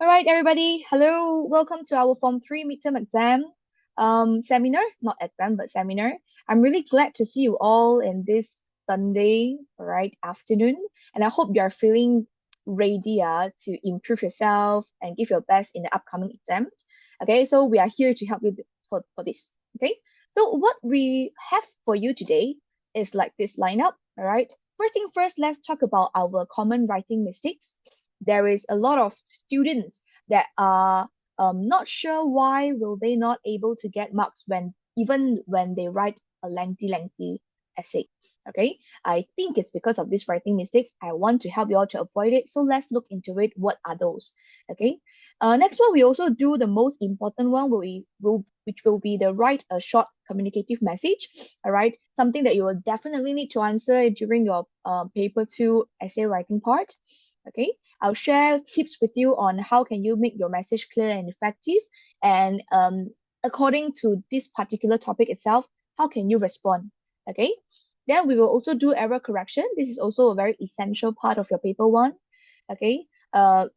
All right, everybody. Hello. Welcome to our Form 3 midterm exam seminar, not exam, but seminar. I'm really glad to see you all in this Sunday, all right, afternoon. And I hope you are feeling ready to improve yourself and give your best in the upcoming exam. Okay, so we are here to help you for this. Okay, so what we have for you today is like this lineup, all right. First thing first, let's talk about our common writing mistakes. There is a lot of students that are not sure why will they not able to get marks when even when they write a lengthy essay. Okay, I think it's because of these writing mistakes. I want to help you all to avoid it, so let's look into it. What are those? Okay, next one, we also do the most important one, which will be the write a short communicative message. All right, something that you will definitely need to answer during your paper 2 essay writing part. Okay, I'll share tips with you on how can you make your message clear and effective, and according to this particular topic itself, how can you respond? Okay, then we will also do error correction. This is also a very essential part of your paper 1. Okay,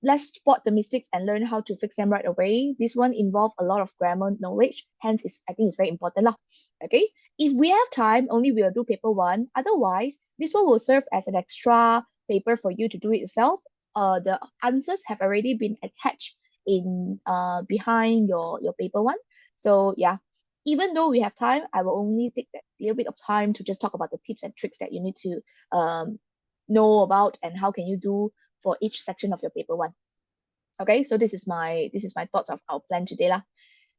let's spot the mistakes and learn how to fix them right away. This one involves a lot of grammar knowledge, hence I think it's very important lah. Okay, if we have time, only we'll do paper 1. Otherwise, this one will serve as an extra paper for you to do it yourself. The answers have already been attached in behind your paper 1. So yeah, even though we have time, I will only take that little bit of time to just talk about the tips and tricks that you need to know about and how can you do for each section of your paper 1. Okay, so this is my thoughts of our plan today lah.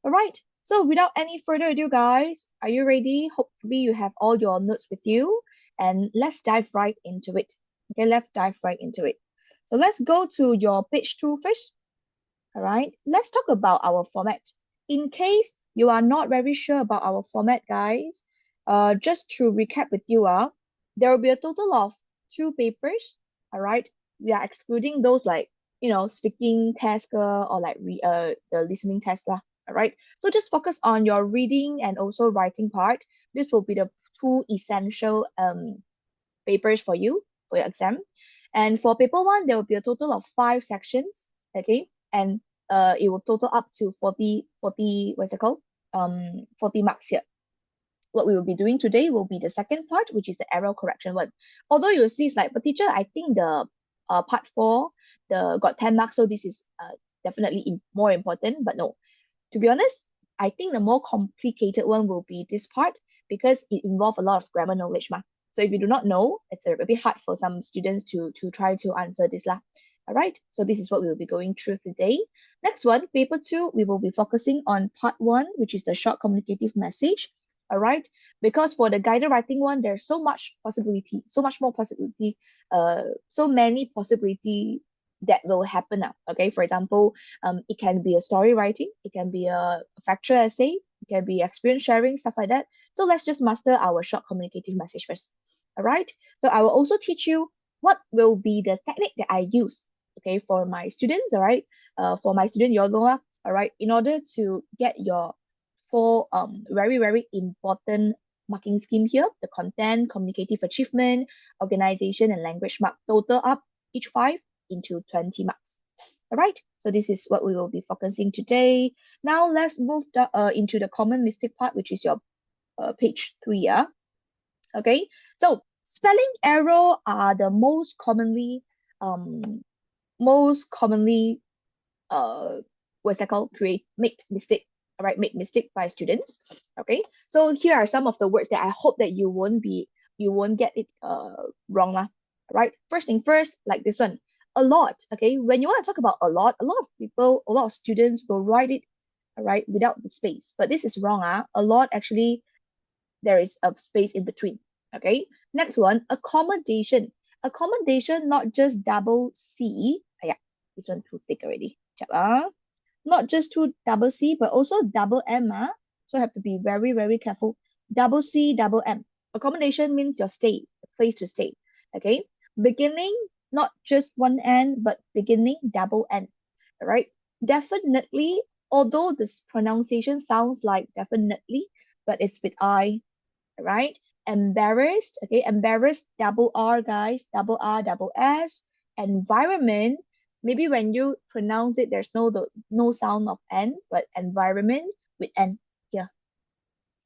All right. So without any further ado, guys, are you ready? Hopefully you have all your notes with you, and let's dive right into it. Okay, let's dive right into it. So let's go to your page 2 first. All right, let's talk about our format. In case you are not very sure about our format, guys, just to recap with you, there will be a total of 2 papers. All right, we are excluding those like speaking test or like the listening test lah. All right, so just focus on your reading and also writing part. This will be the 2 essential papers for you for your exam. And for paper 1, there will be a total of 5 sections. Okay, and it will total up to 40, what's it called? 40 marks here. What we will be doing today will be the second part, which is the error correction one. Although you see it's like, but teacher, I think the part 4, the got 10 marks, so this is definitely more important, but no. To be honest, I think the more complicated one will be this part because it involves a lot of grammar knowledge ma. So if you do not know, it's a bit hard for some students to try to answer this lah. All right, so this is what we will be going through today. Next one, paper 2, we will be focusing on part 1, which is the short communicative message. All right, because for the guided writing one, there's so much possibility, so much more possibility, so many possibility that will happen now. Okay, for example, it can be a story writing, it can be a factual essay, it can be experience sharing, stuff like that. So let's just master our short communicative message first. All right, so I will also teach you what will be the technique that I use, okay, for my students. All right, for my student, you all know, all right, in order to get your 4 very important marking scheme here: the content, communicative achievement, organization, and language mark. Total up each 5 into 20 marks. All right, so this is what we will be focusing today. Now let's move into the common mistake part, which is your page 3. Yeah. Okay, so spelling error are the most commonly what's that called, make mistake. All right, make mistake by students. Okay, so here are some of the words that I hope that you won't get it wrong lah. Right, first thing first, like this one, a lot. Okay, when you want to talk about a lot of people, a lot of students will write it, all right, without the space, but this is wrong. A lot, actually there is a space in between. Okay, next one, accommodation. Accommodation, not just double C. Yeah, this one too thick already. Not just two double C, but also double M. So have to be very careful. Double C, double M. Accommodation means your stay, the place to stay. Okay, beginning, not just one N, but beginning, double N. All right, definitely, although this pronunciation sounds like definitely, but it's with I. Right? Embarrassed, okay, embarrassed, double R, guys, double R, double S. Environment, Maybe when you pronounce it, there's no sound of N, but environment with N here.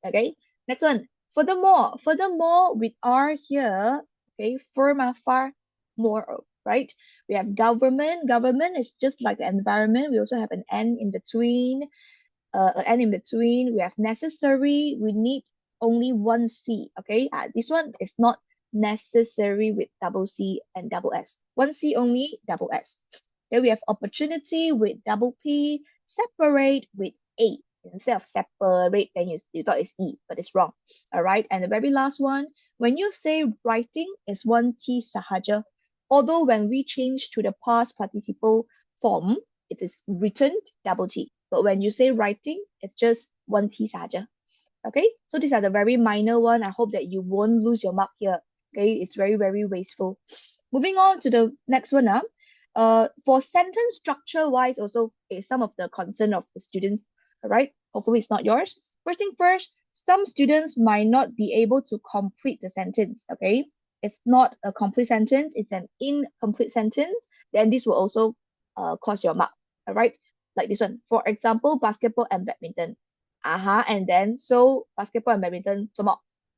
Okay, next one. Furthermore, with R here, okay, far more, right? We have government. Government is just like the environment. We also have an N in between, an in between. We have necessary. We need only one C. Okay, this one is not necessary with double C and double S. One C only, double S. Then we have opportunity with double P, separate with A. Instead of separate, then you thought it's E, but it's wrong. All right, and the very last one, when you say writing, is one T sahaja. Although when we change to the past participle form, it is written double T. But when you say writing, it's just one T sahaja. Okay, so these are the very minor one. I hope that you won't lose your mark here. Okay, it's very, very wasteful. Moving on to the next one. For sentence structure wise, also some of the concern of the students. All right, hopefully it's not yours. First thing first, some students might not be able to complete the sentence. Okay, it's not a complete sentence, it's an incomplete sentence. Then this will also cost your mark. All right, like this one. For example, basketball and badminton. And then so basketball and badminton,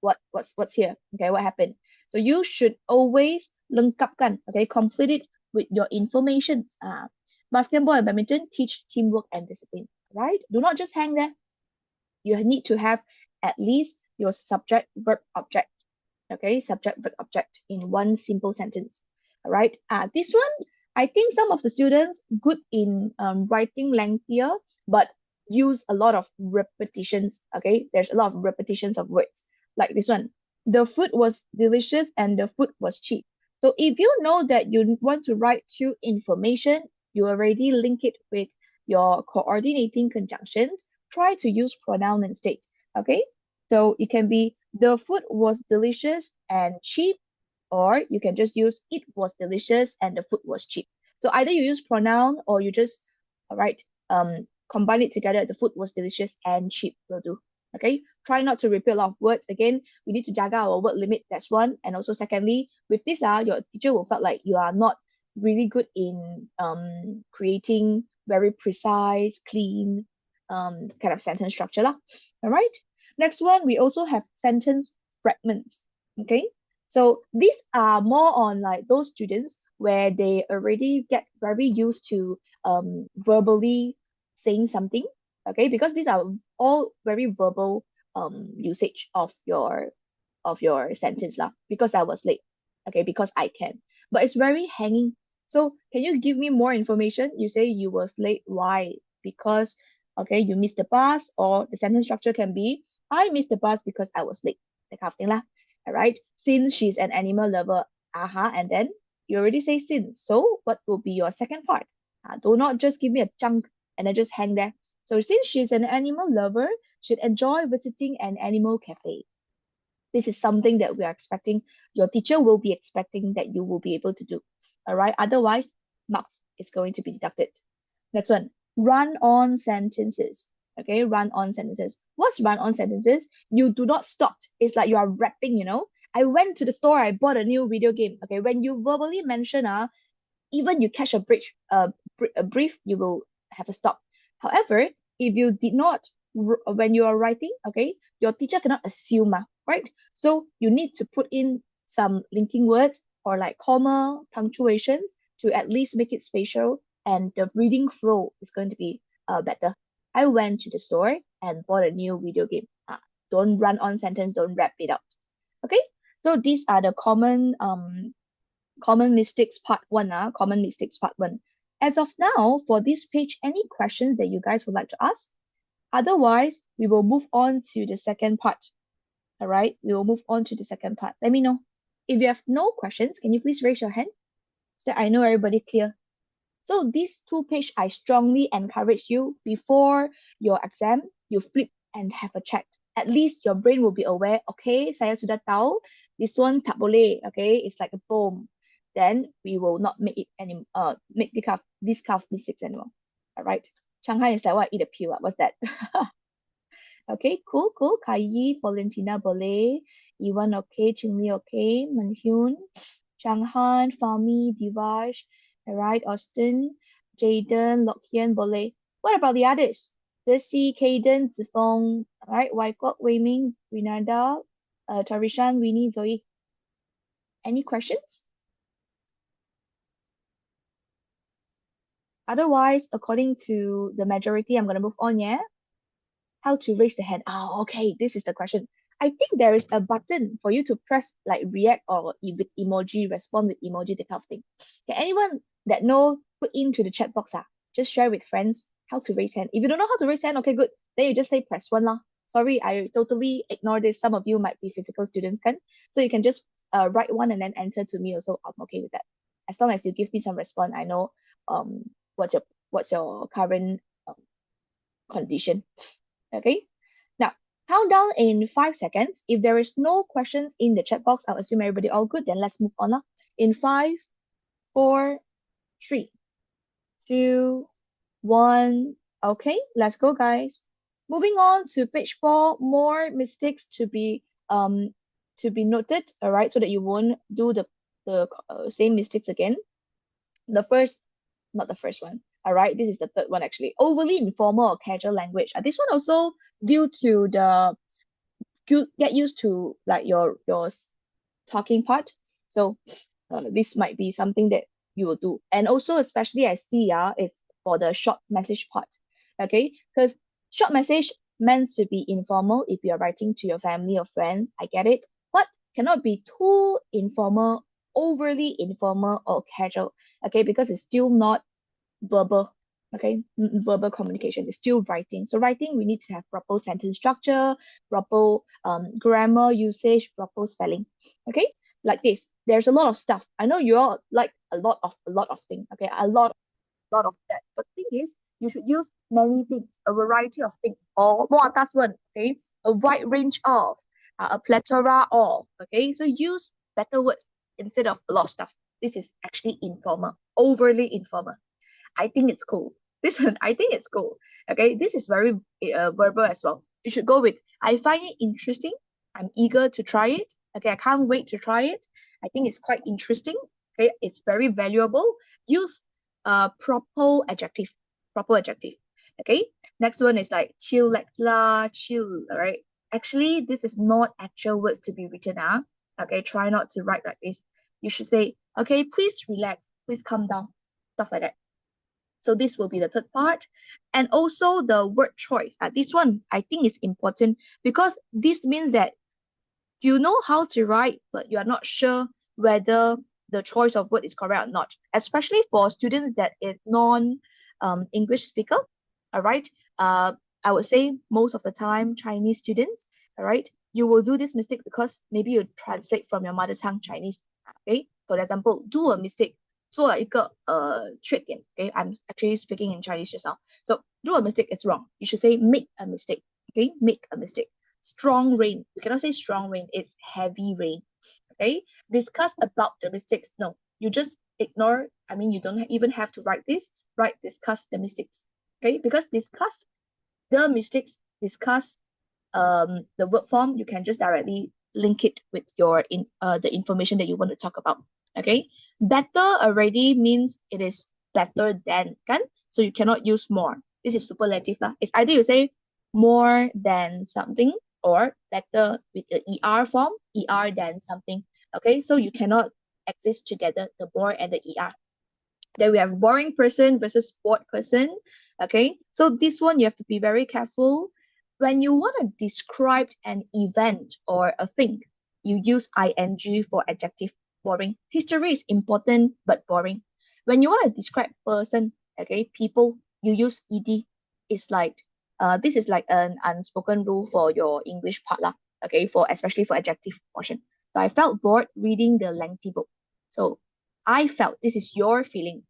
what's here? Okay, what happened? So you should always lengkapkan, okay, complete it with your information. Basketball and badminton teach teamwork and discipline, right? Do not just hang there. You need to have at least your subject, verb, object, okay, subject, verb, object in one simple sentence. All right. This one, I think some of the students good in writing lengthier, but use a lot of repetitions. Okay, there's a lot of repetitions of words. Like this one, the food was delicious and the food was cheap. So if you know that you want to write to information, you already link it with your coordinating conjunctions. Try to use pronoun instead. Okay, so it can be the food was delicious and cheap, or you can just use it was delicious and the food was cheap. So either you use pronoun or you just, all right, combine it together. The food was delicious and cheap will do. Okay, try not to repeat a lot of words. Again, we need to jaga our word limit. That's one. And also, secondly, with this, your teacher will feel like you are not really good in creating very precise, clean kind of sentence structure lah. All right. Next one, we also have sentence fragments. Okay, so these are more on like those students where they already get very used to verbally saying something. Okay, because these are all very verbal usage of your sentence lah. Because I was late. Okay, because I can. But it's very hanging. So can you give me more information? You say you was late. Why? Because okay, you missed the bus, or the sentence structure can be I missed the bus because I was late. That kind of thing lah. All right. Since she's an animal lover, and then you already say since. So what will be your second part? Do not just give me a chunk and then just hang there. So since she's an animal lover, she'd enjoy visiting an animal cafe. This is something that we are expecting. Your teacher will be expecting that you will be able to do. All right. Otherwise, marks is going to be deducted. Next one, run on sentences. Okay, run on sentences. What's run on sentences? You do not stop. It's like you are rapping, you know. I went to the store, I bought a new video game. Okay, when you verbally mention, even you catch a brief, you will have a stop. However, if you did not, when you are writing, okay, your teacher cannot assume, right? So you need to put in some linking words or like comma, punctuations to at least make it spatial, and the reading flow is going to be better. I went to the store and bought a new video game. Don't run on sentence, don't wrap it out. Okay, so these are the common mistakes part one. Common mistakes part one. As of now, for this page, any questions that you guys would like to ask? Otherwise, we will move on to the second part. All right, we will move on to the second part. Let me know. If you have no questions, can you please raise your hand so that I know everybody clear? So these two page, I strongly encourage you before your exam, you flip and have a check. At least your brain will be aware, okay, saya sudah tahu, this one tak boleh, okay, it's like a bomb. Then we will not make it any make this kind of mistakes anymore. All right. Shanghai is like what? Eat a pill. What's that? Okay, cool. Kai, Valentina boleh. Iwan okay. Chingli okay. Manhyun, Changhan, Fami, Divash, All right, Austin, Jaden, Lokian, Bole. What about the others? Ceci, Caden, Zifong, all right, Waikok, Wei Ming, Renada, Tarishan, Winnie, Zoe. Any questions? Otherwise, according to the majority, I'm gonna move on, yeah? How to raise the hand? Oh, okay, this is the question. I think there is a button for you to press like react or with emoji, respond with emoji, that kind of thing. Can anyone that know put into the chat box? Just share with friends how to raise hand. If you don't know how to raise hand, okay, good. Then you just say press one lah. Sorry, I totally ignore this. Some of you might be physical students, can? So you can just write one and then enter to me also. I'm okay with that. As long as you give me some response, I know um what's your current condition. Okay. Now, countdown in 5 seconds. If there is no questions in the chat box, I'll assume everybody all good. Then let's move on. In five, four, three, two, one. Okay, let's go, guys. Moving on to page 4, more mistakes to be noted. All right, so that you won't do the same mistakes again. The first, not the first one. All right, this is the third one actually. Overly informal or casual language. This one also due to the you get used to like your talking part. So this might be something that you will do. And also, especially I see is for the short message part. Okay, because short message meant to be informal if you're writing to your family or friends. I get it, but cannot be too informal, overly informal or casual. Okay, because it's still not verbal. Okay, verbal communication is still writing. So writing, we need to have proper sentence structure, proper grammar usage, proper spelling. Okay, like this. There's a lot of stuff. I know you all like a lot of things. Okay, a lot of that. But the thing is, you should use many things, a variety of things, or more atas one. Okay, a wide range of, a plethora of. Okay, so use better words instead of a lot of stuff. This is actually informal, overly informal. I think it's cool. This one, I think it's cool. Okay, this is very verbal as well. You should go with, I find it interesting. I'm eager to try it. Okay, I can't wait to try it. I think it's quite interesting. Okay, it's very valuable. Use proper adjective. Proper adjective. Okay, next one is like chill, like la, chill. All right. Actually, this is not actual words to be written. Okay, try not to write like this. You should say, okay, please relax, please calm down, stuff like that. So this will be the third part. And also the word choice. This one I think is important because this means that you know how to write, but you are not sure whether the choice of word is correct or not, especially for students that is non English speaker. All right. I would say most of the time Chinese students, all right, you will do this mistake because maybe you translate from your mother tongue Chinese. Okay. For example, do a mistake. 做一个缺点. Okay, I'm actually speaking in Chinese just now. So do a mistake, it's wrong. You should say make a mistake. Okay, make a mistake. Strong rain. You cannot say strong rain, it's heavy rain. Okay, discuss about the mistakes. No, you just ignore. I mean, you don't even have to write this. Write discuss the mistakes. Okay, because discuss the mistakes, discuss the verb form, you can just directly link it with your the information that you want to talk about. Okay, better already means it is better than, kan? So you cannot use more. This is superlative lah. It's either you say more than something or better with the er form, er than something. Okay, so you cannot exist together, the more and the er. Then we have boring person versus bored person. Okay, so this one you have to be very careful. When you want to describe an event or a thing, you use ing for adjective. Boring. History is important but boring. When you want to describe person, okay, people, you use ed. It's like this is like an unspoken rule for your English part lah. Okay, for especially for adjective portion. So I felt bored reading the lengthy book. So I felt, this is your feeling,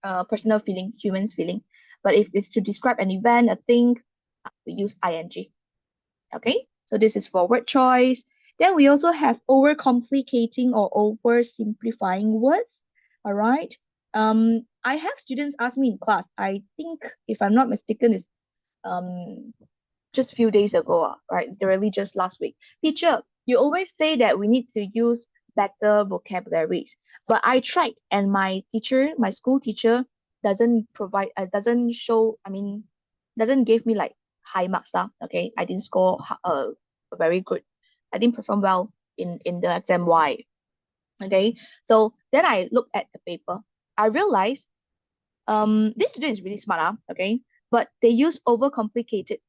personal feeling, human's feeling. But if it's to describe an event, a thing, we use ing. Okay, so this is for word choice. Then we also have overcomplicating or oversimplifying words. All right. I have students ask me in class. I think if I'm not mistaken, it's just a few days ago, right? Literally just last week. Teacher, you always say that we need to use better vocabulary. But I tried, and my teacher, my school teacher, doesn't provide, doesn't show, doesn't give me like high marks lah. Okay, I didn't score very good. I didn't perform well in the exam. Why? Okay, so then I looked at the paper. I realized this student is really smart, okay, but he use overcomplicated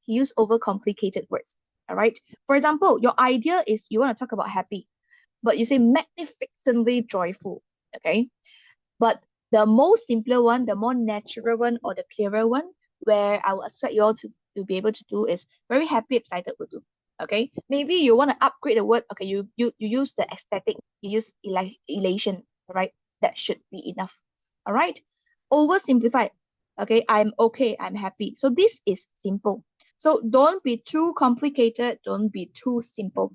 words. All right. For example, your idea is you want to talk about happy, but you say magnificently joyful. Okay. But the most simpler one, the more natural one, or the clearer one, where I will expect you all to be able to do is very happy, excited will do. Okay. Maybe you want to upgrade the word. Okay, you use the aesthetic, you use elation, all right? That should be enough. All right. Oversimplified. Okay, I'm okay, I'm happy. So this is simple. So don't be too complicated, don't be too simple.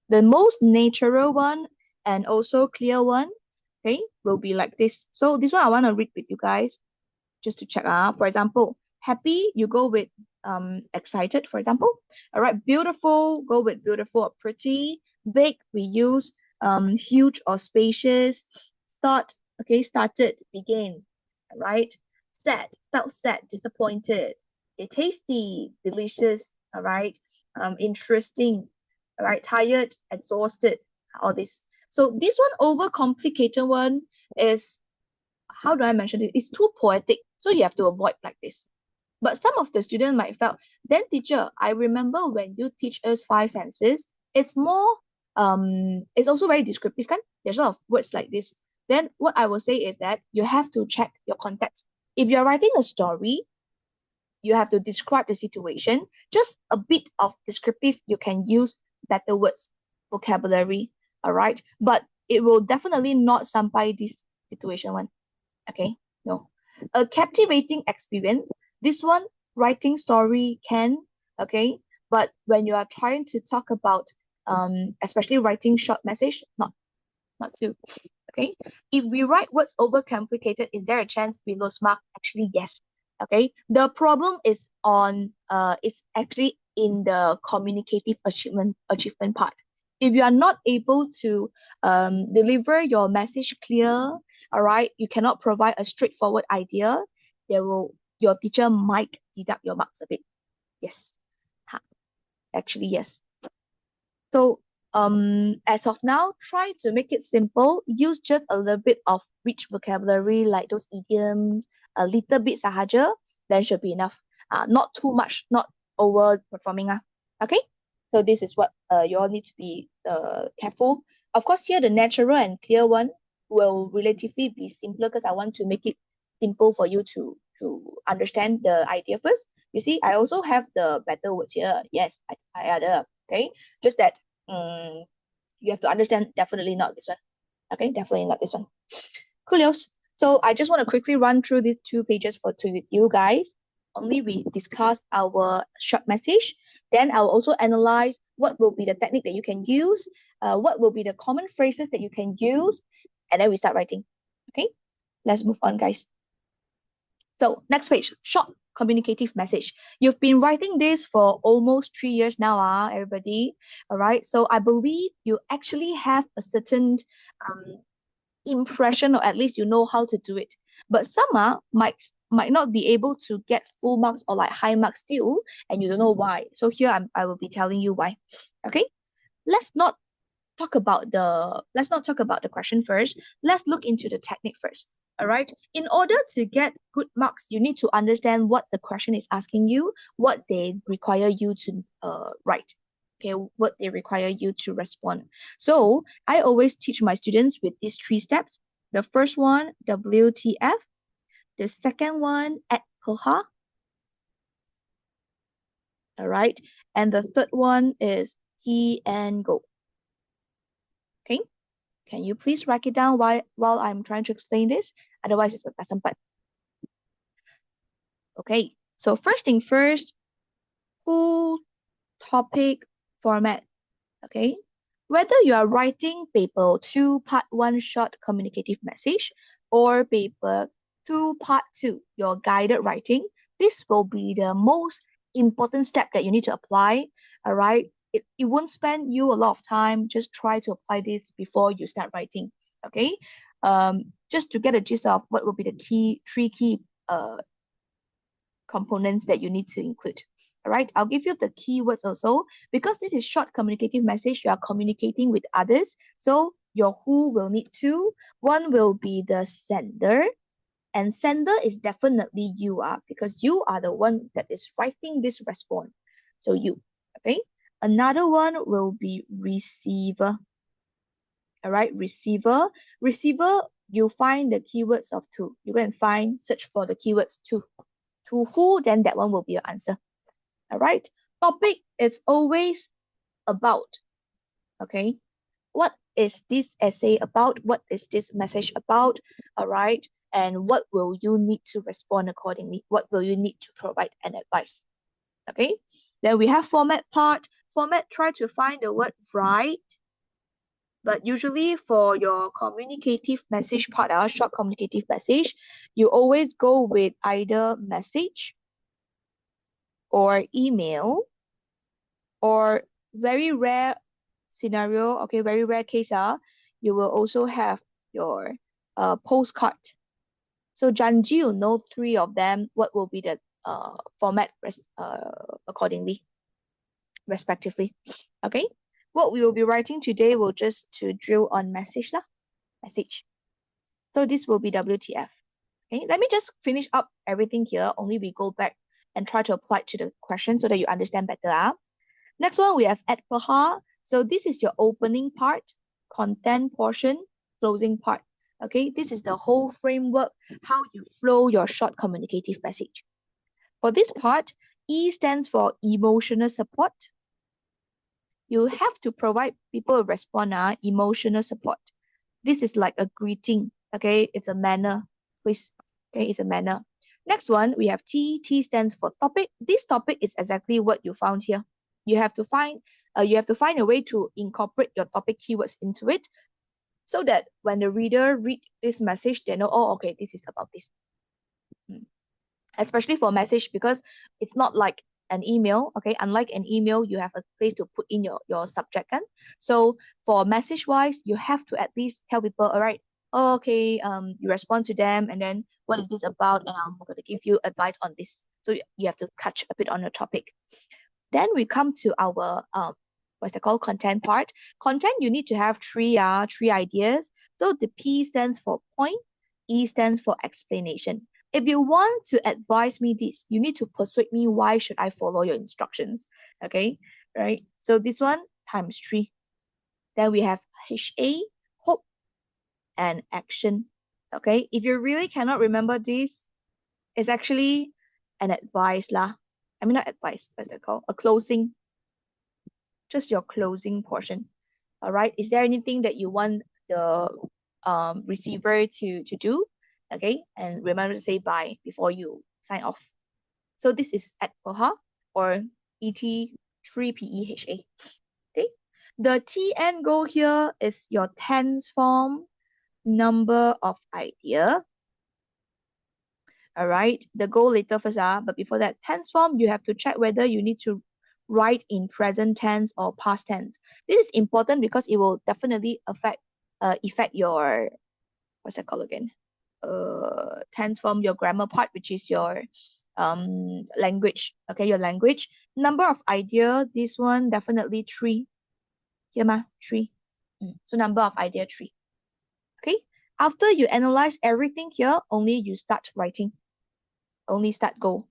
The most natural one and also clear one, okay, will be like this. So this one I want to read with you guys just to check. For example, happy, you go with excited, for example. All right, beautiful, go with beautiful or pretty. Big, we use huge or spacious. Start, okay, started, begin. All right. Sad, felt sad, disappointed. Okay, tasty, delicious. All right. Interesting. All right, tired, exhausted, all this. So this one overcomplicated one is, how do I mention it? It's too poetic, so you have to avoid like this. But some of the students might felt, then teacher, I remember when you teach us five senses, it's more, it's also very descriptive, kan? There's a lot of words like this. Then what I will say is that you have to check your context. If you're writing a story, you have to describe the situation. Just a bit of descriptive, you can use better words, vocabulary, all right? But it will definitely not sampai this situation one, okay? No. A captivating experience. This one, writing story can, okay? But when you are trying to talk about, especially writing short message, not so. Okay. If we write words overcomplicated, is there a chance we lose mark? Actually, yes. Okay. The problem is on it's actually in the communicative achievement part. If you are not able to deliver your message clear, all right, you cannot provide a straightforward idea, your teacher might deduct your marks a bit. Yes. Actually, yes. So as of now, try to make it simple. Use just a little bit of rich vocabulary like those idioms, a little bit sahaja, then should be enough. Not too much, not over performing. Okay? So this is what you all need to be careful. Of course, here the natural and clear one will relatively be simpler because I want to make it simple for you to understand the idea first. You see, I also have the better words here. Yes, I added up. Okay, just that you have to understand, definitely not this one. Okay, definitely not this one. Coolios. So I just want to quickly run through these 2 pages with you guys. Only we discuss our short message. Then I'll also analyze what will be the technique that you can use, what will be the common phrases that you can use, and then we start writing. Okay, let's move on, guys. So next page, short communicative message. You've been writing this for almost 3 years now, everybody. All right. So I believe you actually have a certain impression, or at least you know how to do it. But some might not be able to get full marks or like high marks still, and you don't know why. So here I will be telling you why. Okay. Let's not talk about the question first. Let's look into the technique first. All right. In order to get good marks, you need to understand what the question is asking you, what they require you to write. Okay, what they require you to respond. So I always teach my students with these 3 steps. The first one, WTF. The second one, at Koha. All right. And the third one is T and go. Okay. Can you please write it down while I'm trying to explain this? Otherwise, it's a button but. Okay, so first thing first, full topic format. Okay, whether you are writing paper 2 part 1 short communicative message or paper 2 part 2 your guided writing, this will be the most important step that you need to apply. All right, it won't spend you a lot of time. Just try to apply this before you start writing. Okay. Just to get a gist of what will be the three key components that you need to include. All right, I'll give you the keywords also. Because this is short communicative message, you are communicating with others. So your who will need to. One will be the sender. And sender is definitely you are, because you are the one that is writing this response. So you, okay? Another one will be receiver. All right, receiver. Receiver, you find the keywords of to. You go and search for the keywords to. To who, then that one will be your answer. All right. Topic is always about. Okay. What is this essay about? What is this message about? All right. And what will you need to respond accordingly? What will you need to provide an advice? Okay. Then we have format part. Format, try to find the word right. But usually for your communicative message part, short communicative message, you always go with either message or email, or very rare scenario, okay, very rare case, you will also have your postcard. So Janji, you know three of them, what will be the format accordingly, respectively. Okay, what we will be writing today will just to drill on message lah, message. So this will be WTF. Okay, let me just finish up everything here, only we go back and try to apply it to the question so that you understand better. Next one, we have at per. So this is your opening part, content portion, closing part. Okay, this is the whole framework, how you flow your short communicative message. For this part, E stands for emotional support. You have to provide people a response, emotional support. This is like a greeting, okay? It's a manner, please. Okay, it's a manner. Next one, we have T. T stands for topic. This topic is exactly what you found here. You have to find a way to incorporate your topic keywords into it, so that when the reader read this message, they know, oh, okay, this is about this. Especially for message, because it's not like an email, okay? Unlike an email, you have a place to put in your subject. So for message wise, you have to at least tell people, all right, oh, okay, you respond to them, and then what is this about? And I'm going to give you advice on this. So you have to touch a bit on the topic. Then we come to our what's it called, content part. Content, you need to have three ideas. So the P stands for point, E stands for explanation. If you want to advise me this, you need to persuade me why should I follow your instructions. Okay, right? So this one times 3. Then we have HA, hope, and action. Okay, if you really cannot remember this, it's actually an advice lah. I mean, not advice, what's that called? A closing. Just your closing portion. All right. Is there anything that you want the receiver to do? Okay. And remember to say bye before you sign off. So this is at POHA, or ET3PEHA. Okay. The TN goal here is your tense form, number of idea. All right. The goal later first, but before that, tense form, you have to check whether you need to write in present tense or past tense. This is important because it will definitely affect your, what's that called again? Tense form, your grammar part, which is your language. Okay, your language. Number of idea, this one definitely 3. Here ma, 3. So number of idea 3. Okay. After you analyze everything here, only you start writing. Only start go.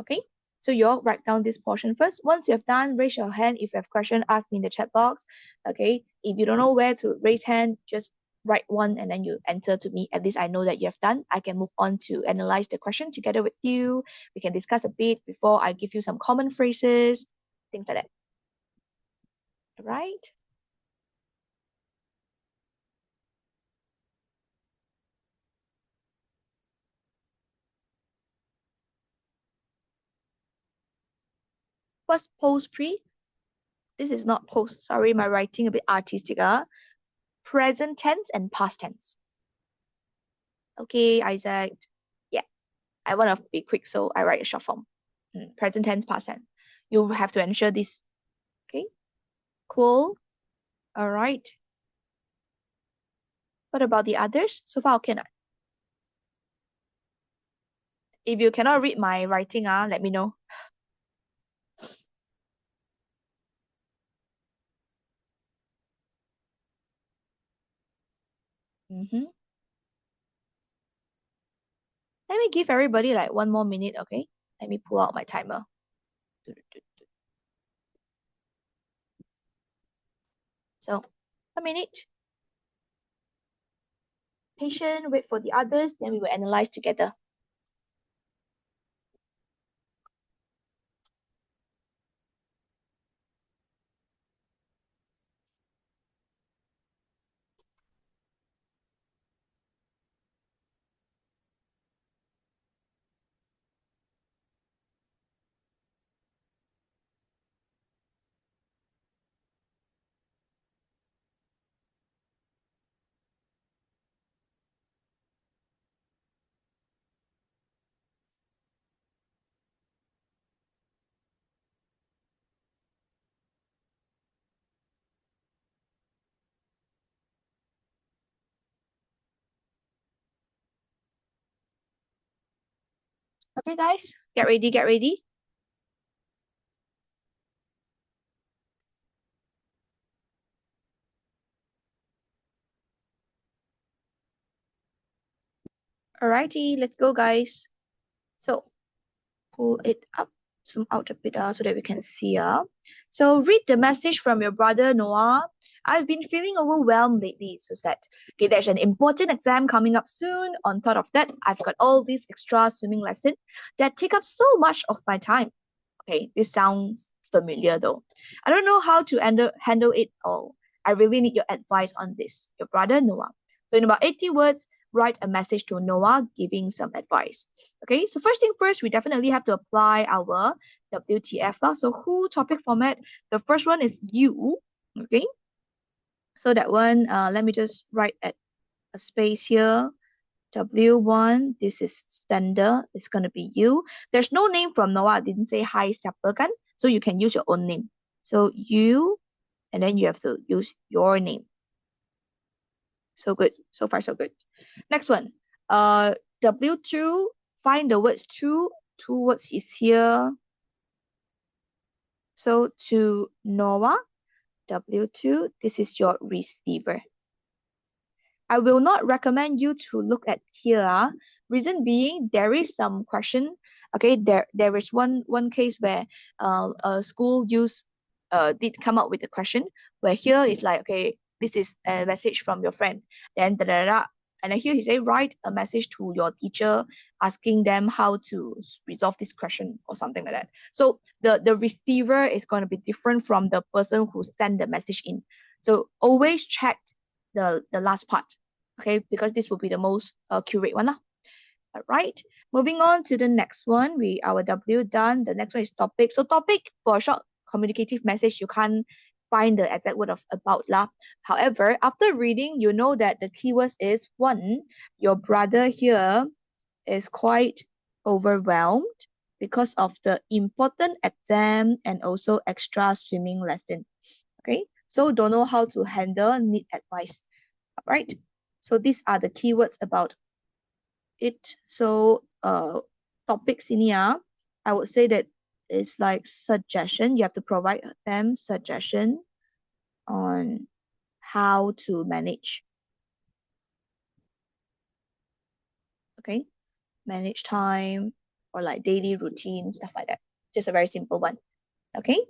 Okay. So you all write down this portion first. Once you have done, raise your hand. If you have question, ask me in the chat box. Okay. If you don't know where to raise hand, just write one and then you enter to me. At least I know that you have done. I can move on to analyze the question together with you. We can discuss a bit before I give you some common phrases, things like that. All right. What's post pre? This is not post. Sorry, my writing a bit artistic. Present tense and past tense. Okay, Isaac. Yeah, I want to be quick, so I write a short form. Present tense, past tense. You have to ensure this. Okay, cool. All right. What about the others? So far, okay. Not? If you cannot read my writing, let me know. Mm-hmm. Let me give everybody like 1 more minute, okay? Let me pull out my timer. So, a minute. Patient, wait for the others, then we will analyze together. Okay, guys, get ready, get ready. Alrighty, let's go, guys. So, pull it up, zoom out a bit so that we can see. So, read the message from your brother Noah. I've been feeling overwhelmed lately, so sad. Okay, there's an important exam coming up soon. On top of that, I've got all these extra swimming lessons that take up so much of my time. Okay, this sounds familiar though. I don't know how to handle it all. I really need your advice on this. Your brother Noah. So in about 80 words, write a message to Noah giving some advice. Okay, so first thing first, we definitely have to apply our WTF. So who topic format? The first one is you. Okay, so that one, let me just write at a space here. W1, this is standard, it's going to be you. There's no name from Noah, I didn't say hi, siapa kan? So you can use your own name. So you, and then you have to use your name. So good, so far so good. Next one, W2, find the words to, two words is here. So to Noah, W2, this is your receiver. I will not recommend you to look at here. Reason being, there is some question. Okay, there is one case where a school did come up with a question where here is like, okay, this is a message from your friend, then da da da, and then here he say write a message to your teacher asking them how to resolve this question or something like that. So the receiver is going to be different from the person who sent the message in. So always check the last part, okay, because this will be the most accurate one lah. All right, moving on to the next one. Our W done. The next one is topic. So topic for a short communicative message, you can't find the exact word of about lah. However, after reading, you know that the keywords is one, your brother here is quite overwhelmed because of the important exam and also extra swimming lesson. Okay, so don't know how to handle, need advice. All right, so these are the keywords about it. So topics in here, I would say that it's like suggestion. You have to provide them suggestion on how to manage. Okay, manage time or like daily routine, stuff like that. Just a very simple one. Okay,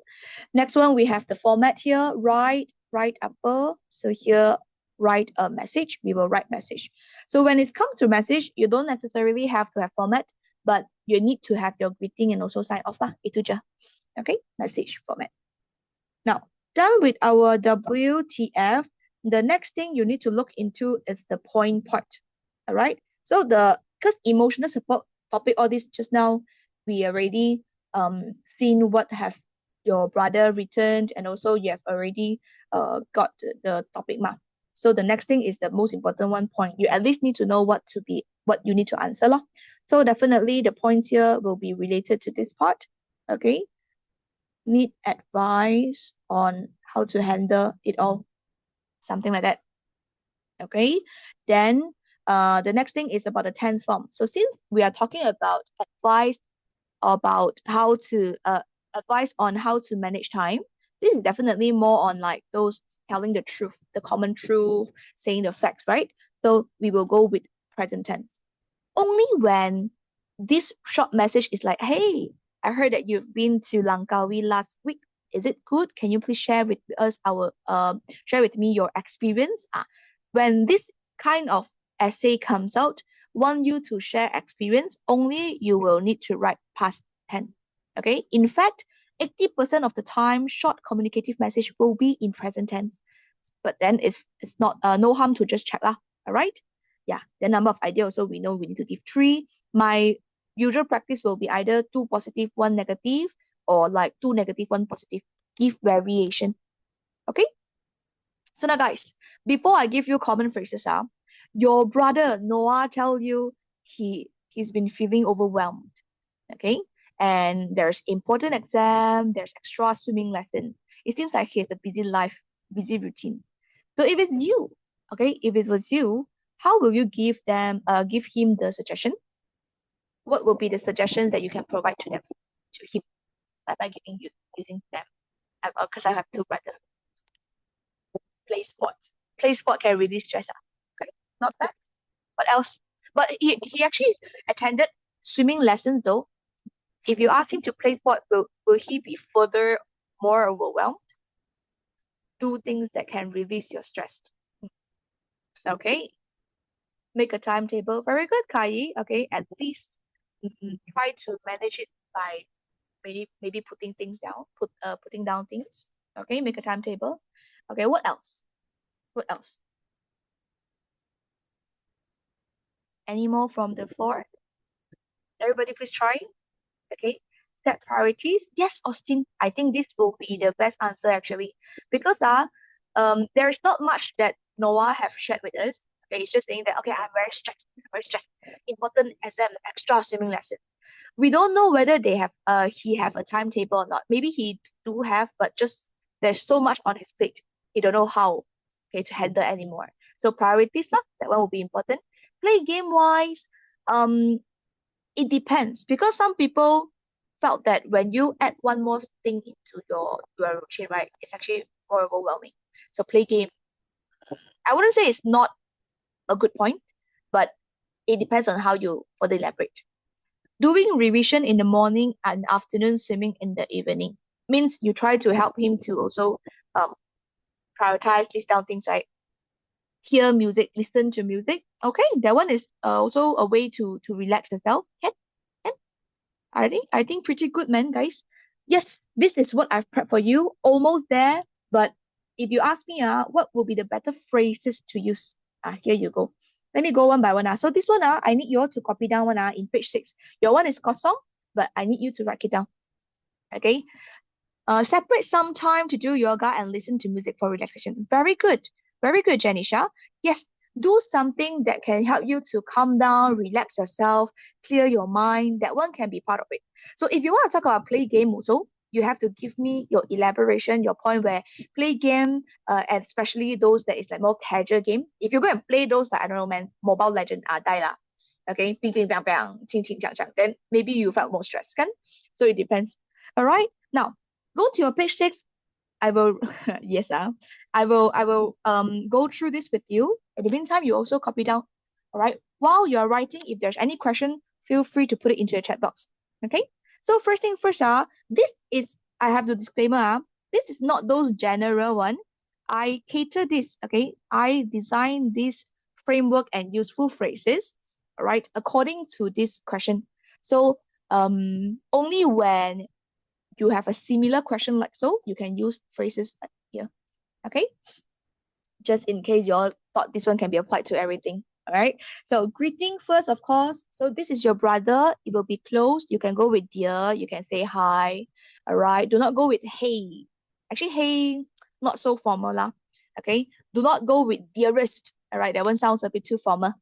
next one we have the format here. Write upper. So here write a message. We will write message. So when it comes to message, you don't necessarily have to have format, but you need to have your greeting and also sign off lah. Itu je. Okay, message format. Now, done with our WTF, the next thing you need to look into is the point part. All right. So because emotional support topic, all this just now, we already seen what have your brother returned, and also you have already got the topic mark. So the next thing is the most important one point. You at least need to know what you need to answer lah. So definitely the points here will be related to this part. Okay. need advice on how to handle it all, something like that. Okay. Then the next thing is about the tense form. So since we are talking about advice about how to advice on how to manage time, this is definitely more on like those telling the truth, the common truth, saying the facts, right? So we will go with present tense. Only when this short message is like, hey, I heard that you've been to Langkawi last week. Is it good? Can you please share with us share with me your experience? When this kind of essay comes out, want you to share experience, only you will need to write past tense. Okay. In fact, 80% of the time, short communicative message will be in present tense. But then it's not no harm to just check lah. All right. Yeah. The number of ideas also we know we need to give three. My usual practice will be either two positive, one negative, or like two negative, one positive. Give variation. Okay. So now, guys, before I give you common phrases, your brother Noah tell you he's been feeling overwhelmed. Okay, and there's important exam, there's extra swimming lesson. It seems like he has a busy life, busy routine. So if it's you, okay, if it was you, how will you give him the suggestion? What will be the suggestions that you can provide to them, to him, by giving you using them? Because I have two brothers. Play sport. Play sport can release stress. Okay, not bad. What else? But he actually attended swimming lessons though. If you ask him to play sport, will he be further more overwhelmed? Do things that can release your stress. Okay, make a timetable. Very good, Kai. Okay, at least try to manage it by maybe putting things down, putting down things. Okay, make a timetable. Okay, what else? What else? Any more from the floor? Everybody, please try. Okay, set priorities. Yes, Austin, I think this will be the best answer actually, because there is not much that Noah have shared with us. Okay, he's just saying that okay, I'm very stressed. Important exam, extra swimming lesson. We don't know whether he have a timetable or not. Maybe he do have, but just there's so much on his plate. He don't know how to handle anymore. So priorities lah, that one will be important. Play game wise, um, it depends because some people felt that when you add one more thing into your routine, right, it's actually more overwhelming. So play game. I wouldn't say it's not a good point, but it depends on how you further elaborate. Doing revision in the morning and afternoon, swimming in the evening means you try to help him to also um, prioritize, list down things, right? Hear music, listen to music. Okay, that one is also a way to relax yourself. Can. I think pretty good, man, guys. Yes, this is what I've prepped for you. Almost there, but if you ask me, what will be the better phrases to use? Here you go. Let me go one by one. So this one, I need you all to copy down one in page 6. Your one is kosong, but I need you to write it down. Okay. Separate some time to do yoga and listen to music for relaxation. Very good. Very good, Janisha. Yes, do something that can help you to calm down, relax yourself, clear your mind. That one can be part of it. So if you want to talk about play game also, you have to give me your elaboration, your point where play game, and especially those that is like more casual game. If you go and play those like, I don't know, man, Mobile Legend, die lah. Okay, ping ping bang bang, ching ching chang chang. Then maybe you felt more stressed, kan? So it depends. All right. Now, go to your page 6. I will yes, I will go through this with you. In the meantime, you also copy down. All right. While you are writing, if there's any question, feel free to put it into the chat box. Okay. So first thing first, this is I have the disclaimer. This is not those general one. I cater this. Okay. I design this framework and useful phrases. All right, according to this question. So only when you have a similar question like so, you can use phrases like here. Okay, just in case you all thought this one can be applied to everything. All right, so greeting first, of course. So this is your brother. It will be close. You can go with dear. You can say hi. All right, do not go with hey. Actually, hey, not so formal lah. Okay, do not go with dearest. All right, that one sounds a bit too formal.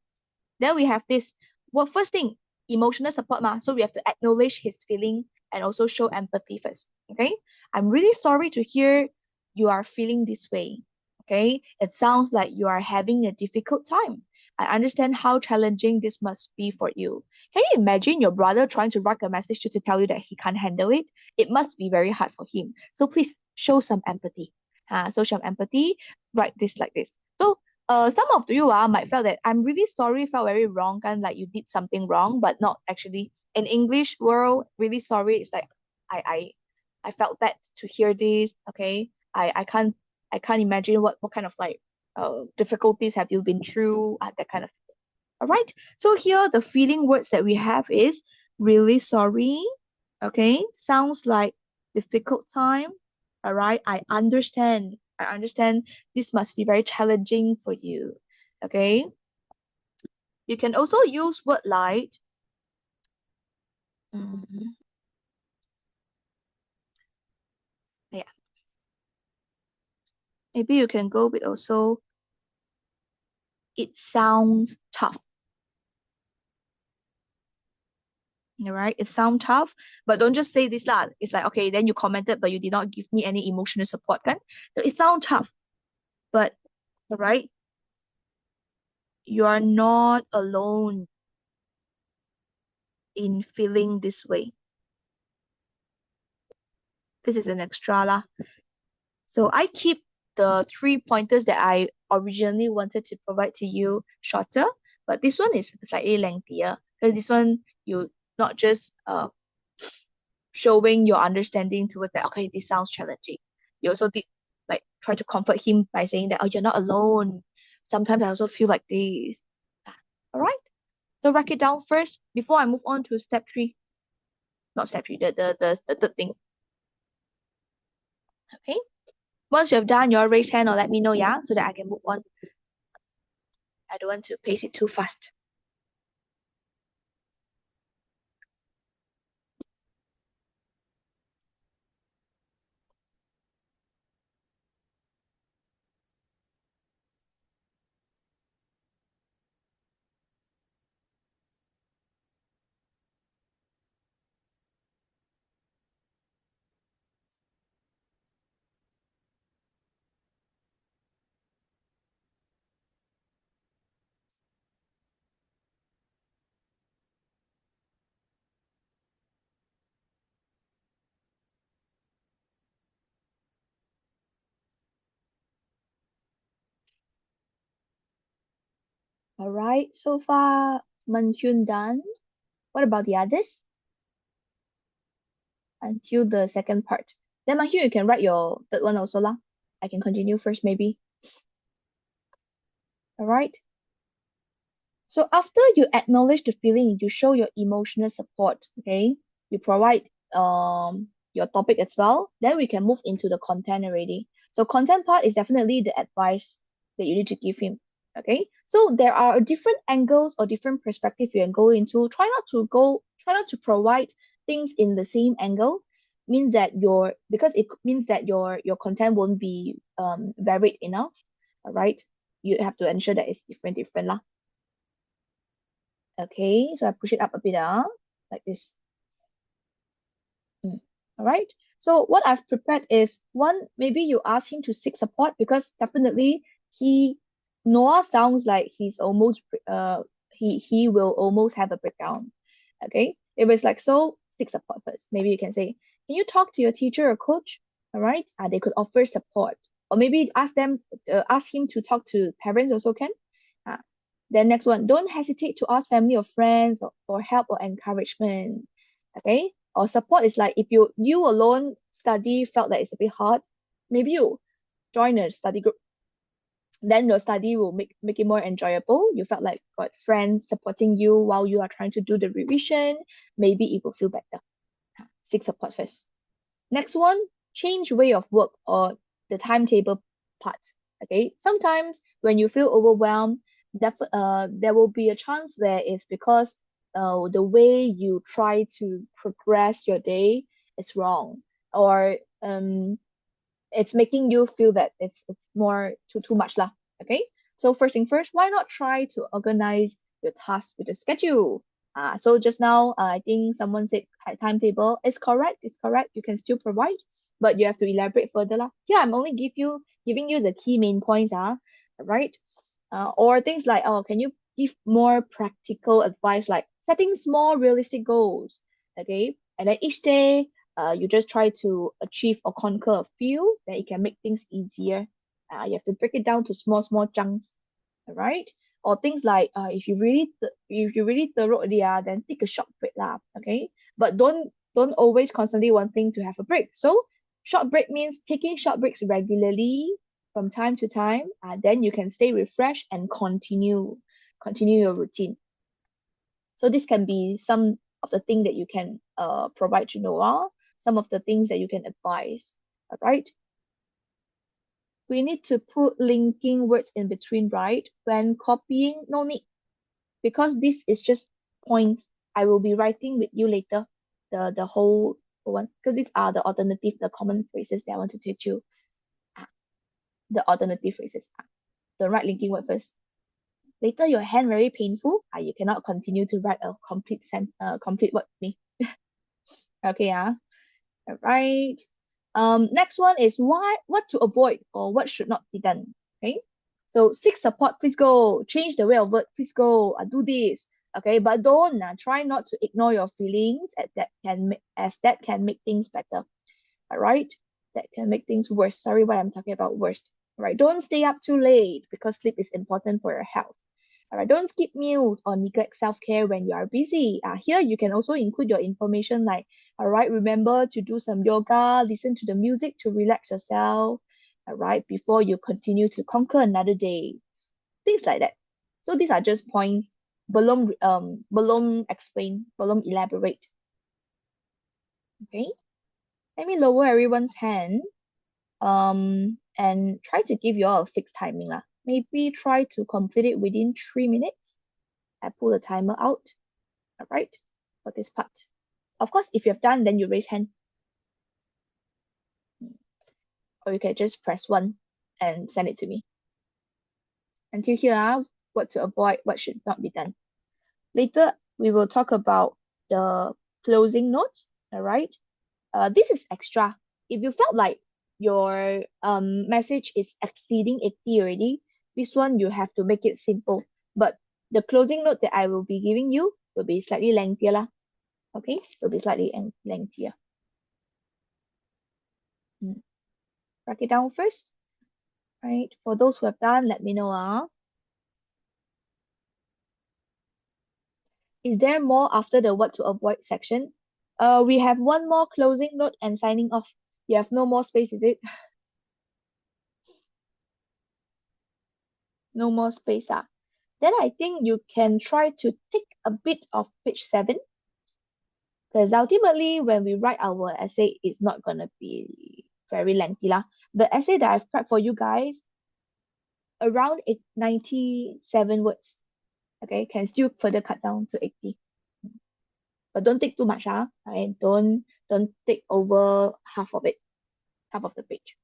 Then we have this. Well, first thing, emotional support ma. So we have to acknowledge his feeling and also show empathy first. Okay, I'm really sorry to hear you are feeling this way. Okay, it sounds like you are having a difficult time. I understand how challenging this must be for you. Can you imagine your brother trying to write a message just to tell you that he can't handle it? It must be very hard for him. So please show some empathy. Show some empathy, write this like this. So some of you might feel that I'm really sorry, felt very wrong, and like you did something wrong, but not actually. In English world, really sorry. It's like I I I felt bad to hear this. Okay, I can't imagine what kind of like difficulties have you been through, that kind of. All right. So here the feeling words that we have is really sorry. Okay. Sounds like difficult time. All right. I understand. I understand this must be very challenging for you. Okay. You can also use word like mm, yeah. Maybe you can go with also it sounds tough. All right. It sounds tough, but don't just say this lah. It's like okay, then you commented, but you did not give me any emotional support, kan? So it sounds tough, but all right. You are not alone in feeling this way. This is an extra lah. So I keep the 3 pointers that I originally wanted to provide to you shorter, but this one is slightly lengthier. Because this one you not just showing your understanding towards that, okay, this sounds challenging. You also did like try to comfort him by saying that, oh, you're not alone. Sometimes I also feel like this. All right. So write it down first before I move on to step three. Not step three, the third thing. Okay. Once you have done your raise hand or let me know, yeah, so that I can move on. I don't want to pace it too fast. All right, so far, Manhyun done. What about the others? Until the second part. Then Manhyun, you can write your third one also lah. I can continue first maybe. All right. So after you acknowledge the feeling, you show your emotional support, okay? You provide your topic as well. Then we can move into the content already. So content part is definitely the advice that you need to give him. Okay. So there are different angles or different perspectives you can go into. Try not to provide things in the same angle. Means that because it means that your content won't be varied enough. All right. You have to ensure that it's different lah. Okay, so I push it up a bit, like this. All right. So what I've prepared is one, maybe you ask him to seek support because definitely he Noah sounds like he will almost have a breakdown. Okay. If it's like so, seek support first. Maybe you can say, can you talk to your teacher or coach? All right. They could offer support. Or maybe ask him to talk to parents also can. Uh, then next one, don't hesitate to ask family or friends for help or encouragement. Okay, or support is like if you alone study felt that it's a bit hard, maybe you join a study group. Then your study will make it more enjoyable. You felt like got friends supporting you while you are trying to do the revision. Maybe it will feel better. Seek support first. Next one, change way of work or the timetable part. Okay, sometimes when you feel overwhelmed, there will be a chance where it's because the way you try to progress your day is wrong, or it's making you feel that it's more too much lah. Okay, so first thing first, why not try to organize your tasks with a schedule? So just now, I think someone said timetable. It's correct. It's correct. You can still provide, but you have to elaborate further lah. Here, I'm only giving you the key main points. Right? Or things like, oh, can you give more practical advice, like setting small, realistic goals? Okay, and then each day, you just try to achieve or conquer a few. Then it can make things easier. You have to break it down to small, small chunks, right? Or things like if you really thorough already, then take a short break lah, okay? But don't always constantly wanting to have a break. So short break means taking short breaks regularly from time to time. Then you can stay refreshed and continue your routine. So this can be some of the things that you can provide to Noah, some of the things that you can advise. All right. We need to put linking words in between, right? When copying, no need, because this is just points. I will be writing with you later, the whole one, because these are the alternative, the common phrases that I want to teach you. Ah, the alternative phrases. The right linking word first. Later, your hand very painful. You cannot continue to write a complete word with me. Okay, all right. Next one is what to avoid or what should not be done. Okay. So seek support, please go. Change the way of word, please go. Do this. Okay, but don't try not to ignore your feelings as that can make things better. All right, that can make things worse. Sorry, what I'm talking about worst. All right, don't stay up too late because sleep is important for your health. All right, don't skip meals or neglect self-care when you are busy. Here you can also include your information like, all right, remember to do some yoga, listen to the music to relax yourself, all right, before you continue to conquer another day. Things like that. So these are just points. Belum explain, belum elaborate. Okay, let me lower everyone's hand. And try to give you all a fixed timing lah. Maybe try to complete it within 3 minutes. I pull the timer out. All right, for this part. Of course, if you have done, then you raise hand, or you can just press 1 and send it to me. Until here, what to avoid, what should not be done. Later, we will talk about the closing note. All right. This is extra. If you felt like your message is exceeding 80 already, this one you have to make it simple. But the closing note that I will be giving you will be slightly lengthier lah. Okay, will be slightly lengthier. Write it down first. Right. For those who have done, let me know. Is there more after the what to avoid section? We have one more closing note and signing off. You have no more space, is it? No more space. Then I think you can try to take a bit of page 7. Because ultimately, when we write our essay, it's not going to be very lengthy lah. The essay that I've prepped for you guys, around 97 words. Okay, can still further cut down to 80. But don't take too much, and don't take over half of it, half of the page.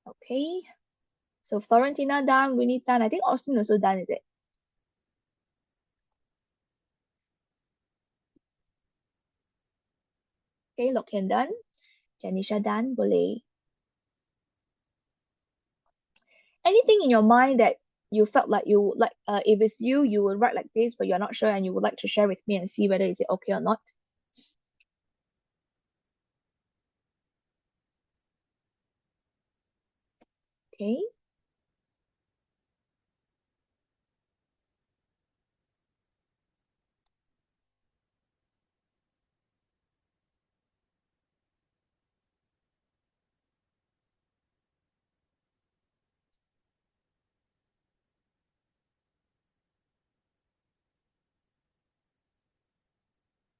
Okay. So Florentina done, Winnie done. I think Austin also done, is it? Okay, Lokian done. Janisha done, boleh. Anything in your mind that you felt like you would like, if it's you, you would write like this, but you're not sure and you would like to share with me and see whether is it okay or not. Okay.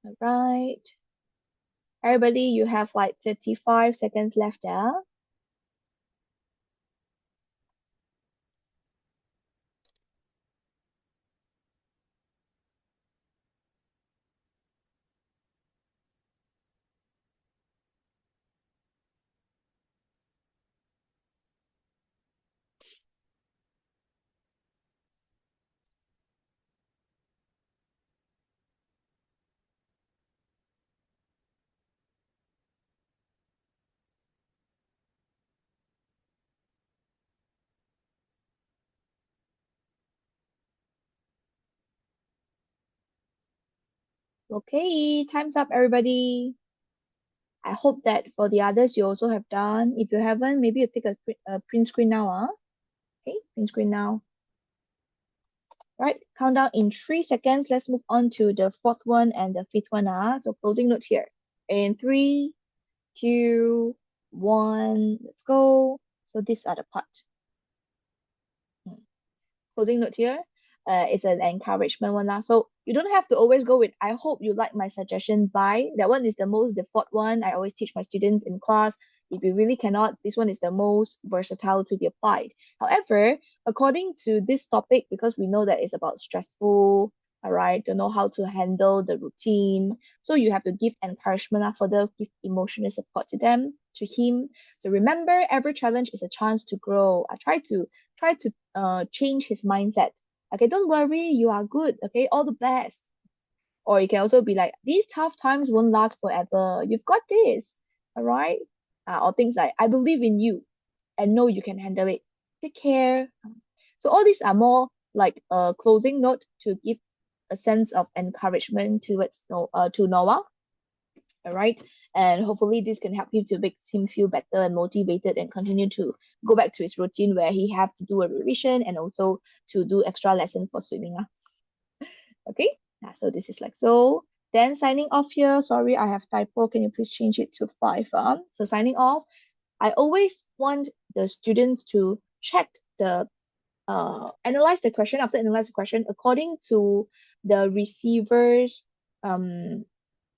All right. Everybody, you have like 35 seconds left there. Okay, time's up, everybody. I hope that for the others you also have done. If you haven't, maybe you take a print screen now. Okay, print screen now. Right, countdown in 3 seconds. Let's move on to the fourth one and the fifth one. So closing notes here. In 3, 2, 1, let's go. So these are the parts. Closing note here. It's an encouragement one lah. So you don't have to always go with I hope you like my suggestion by. That one is the most default one. I always teach my students in class. If you really cannot, this one is the most versatile to be applied. However, according to this topic, because we know that it's about stressful, all right, don't know how to handle the routine. So you have to give encouragement further, give emotional support to them, to him. So remember, every challenge is a chance to grow. I try to change his mindset. Okay, don't worry, you are good. Okay, all the best. Or you can also be like, these tough times won't last forever. You've got this. All right. Or things like, I believe in you and know you can handle it. Take care. So all these are more like a closing note to give a sense of encouragement to Noah. All right, and hopefully this can help him to make him feel better and motivated and continue to go back to his routine where he have to do a revision and also to do extra lesson for swimming. Okay, so this is like so. Then signing off here. Sorry, I have typo. Can you please change it to 5? So signing off. I always want the students to check the analyze the question after analyze the question according to the receiver's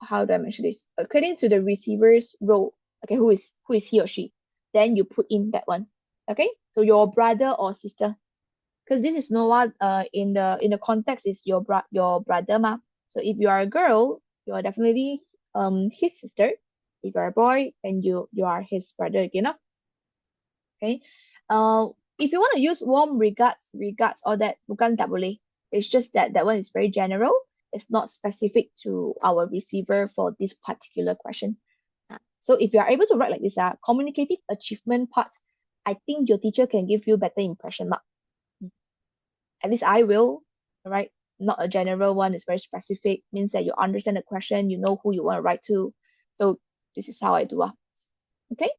how do I mention this? According to the receiver's role, okay, who is he or she? Then you put in that one. Okay, so your brother or sister, because this is Noah. In the context is your brother ma. So if you are a girl, you are definitely his sister. If you are a boy, then you are his brother again. Okay. Uh, if you want to use warm regards, all that, bukan tak boleh. It's just that that one is very general. It's not specific to our receiver for this particular question. So if you are able to write like this, communicative achievement part, I think your teacher can give you better impression mark. At least I will, all right? Not a general one, it's very specific, means that you understand the question, you know who you want to write to. So this is how I do. Okay.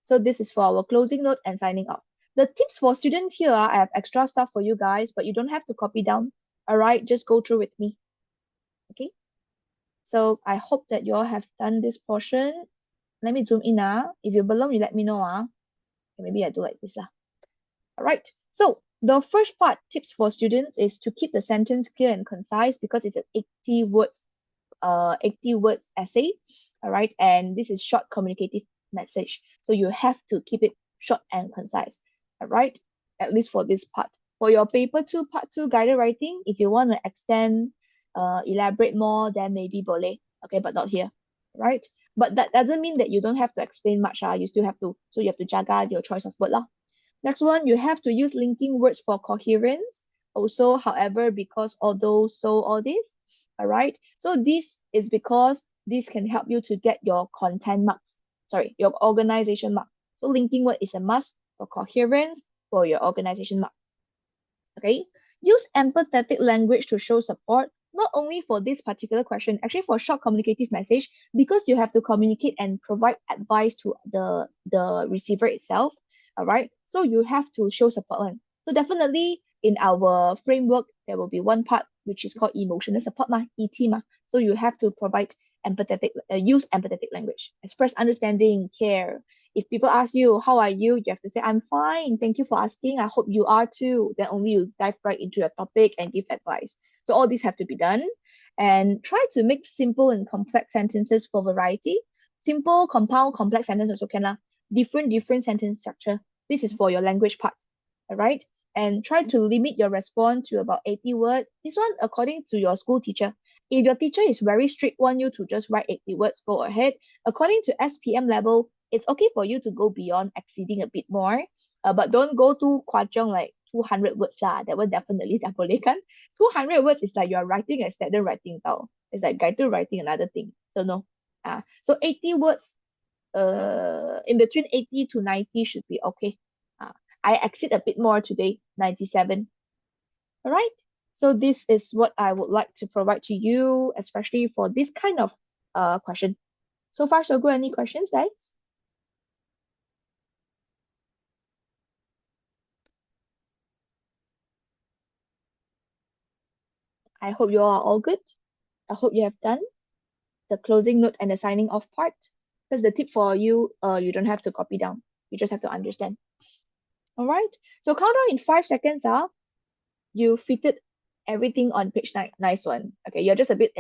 So this is for our closing note and signing off. The tips for students here, I have extra stuff for you guys, but you don't have to copy down. All right, just go through with me. Okay. So I hope that you all have done this portion. Let me zoom in. If you belong, you let me know. Maybe I do like this. All right. So the first part, tips for students, is to keep the sentence clear and concise because it's an 80 words 80 words essay. All right, and this is short communicative message, so you have to keep it short and concise. All right, at least for this part. For your paper 2 part 2 guided writing, if you want to extend elaborate more, then maybe boleh, okay, but not here. Right, but that doesn't mean that you don't have to explain much. You still have to, so you have to jaga your choice of word lah. Next one, you have to use linking words for coherence. Also, however, because, although, so, all this. All right. So this is because this can help you to get your content marks. Sorry, your organization mark. So linking word is a must for coherence for your organization mark. Okay. Use empathetic language to show support, not only for this particular question, actually for short communicative message, because you have to communicate and provide advice to the receiver itself. All right. So you have to show support one. So definitely in our framework, there will be one part which is called emotional support, ET. So you have to provide use empathetic language, express understanding, care. If people ask you, how are you? You have to say, I'm fine. Thank you for asking. I hope you are too. Then only you dive right into your topic and give advice. So all these have to be done. And try to make simple and complex sentences for variety. Simple, compound, complex sentences also can lah. Different sentence structure. This is for your language part. All right. And try to limit your response to about 80 words. This one according to your school teacher. If your teacher is very strict, want you to just write 80 words, go ahead. According to SPM level, it's okay for you to go beyond exceeding a bit more. But don't go too kwajong like 200 words lah. That one definitely tak boleh kan. 200 words is like you're writing a standard writing tau. It's like guided writing another thing. So no. So 80 words, in between 80 to 90 should be okay. I exceed a bit more today, 97. All right. So this is what I would like to provide to you, especially for this kind of question. So far, so good. Any questions, guys? I hope you are all good. I hope you have done the closing note and the signing off part. Because the tip for you, you don't have to copy down. You just have to understand. All right. So count down in 5 seconds. You fitted everything on page 9. Nice one. Okay, you're just a bit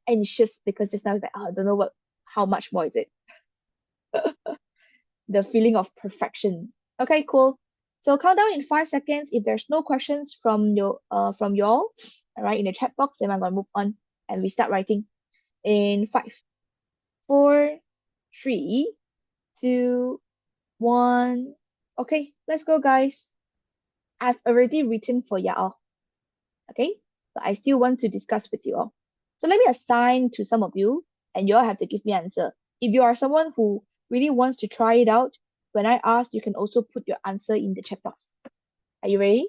anxious because just now it's like, oh, I don't know how much more is it. The feeling of perfection. Okay, cool. So count down in 5 seconds. If there's no questions from y'all, all right, in the chat box, then I'm gonna move on and we start writing in 5, 4, 3, 2, 1. Okay, let's go, guys. I've already written for y'all. Okay, but I still want to discuss with you all. So let me assign to some of you, and you all have to give me answer. If you are someone who really wants to try it out, when I ask, you can also put your answer in the chat box. Are you ready?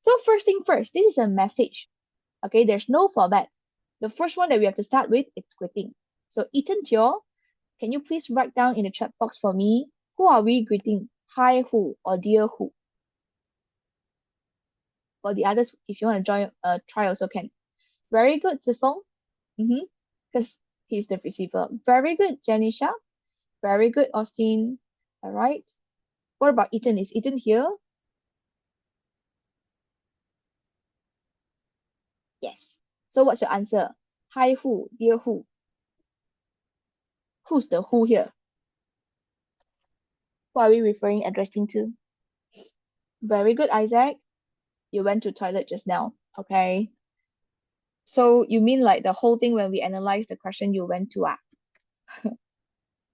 So first thing first, this is a message. Okay, there's no format. The first one that we have to start with is greeting. So Ethan Teo, can you please write down in the chat box for me, who are we greeting? Hi who or dear who? For the others, if you want to join, try also can. Very good, Zifeng. Mm-hmm. Because he's the receiver. Very good, Janisha. Very good, Austin. All right. What about Ethan? Is Ethan here? Yes. So what's your answer? Hi who? Dear who? Who's the who here? Who are we referring, addressing to? Very good, Isaac. You went to toilet just now. Okay. So you mean like the whole thing when we analyze the question you went to?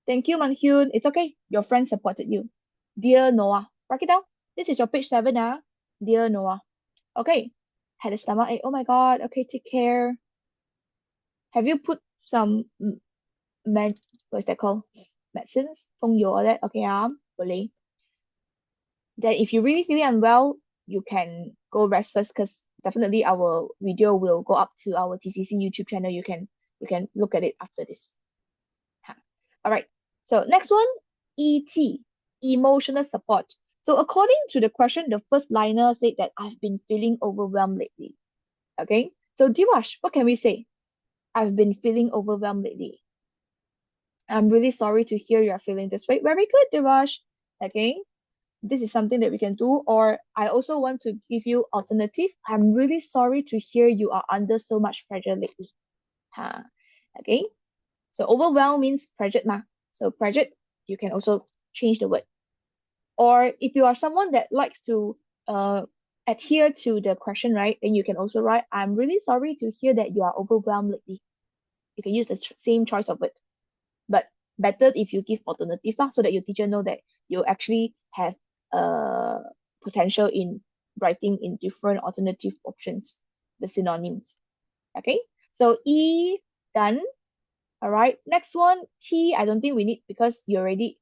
Thank you, Manhyun. It's okay. Your friend supported you. Dear Noah. Write it down. This is your page 7, Dear Noah. Okay. Had a stomach ache. Oh my God. Okay, take care. Have you put some med what's that called? Medicines? 风油 all that? Okay, boleh. Then if you're really feeling unwell, you can go rest first because definitely our video will go up to our TCC YouTube channel. You can look at it after this. All right. So next one, ET, emotional support. So according to the question, the first liner said that I've been feeling overwhelmed lately. Okay. So Divash, what can we say? I've been feeling overwhelmed lately. I'm really sorry to hear you're feeling this way. Very good, Divash. Okay. This is something that we can do. Or I also want to give you alternative. I'm really sorry to hear you are under so much pressure lately. Okay. So overwhelm means pressured ma. So pressured, you can also change the word. Or if you are someone that likes to adhere to the question, right, then you can also write, I'm really sorry to hear that you are overwhelmed lately. You can use the same choice of word. But better if you give alternative so that your teacher know that you actually have potential in writing in different alternative options, the synonyms. Okay, so E, done. All right, next one, T, I don't think we need because you already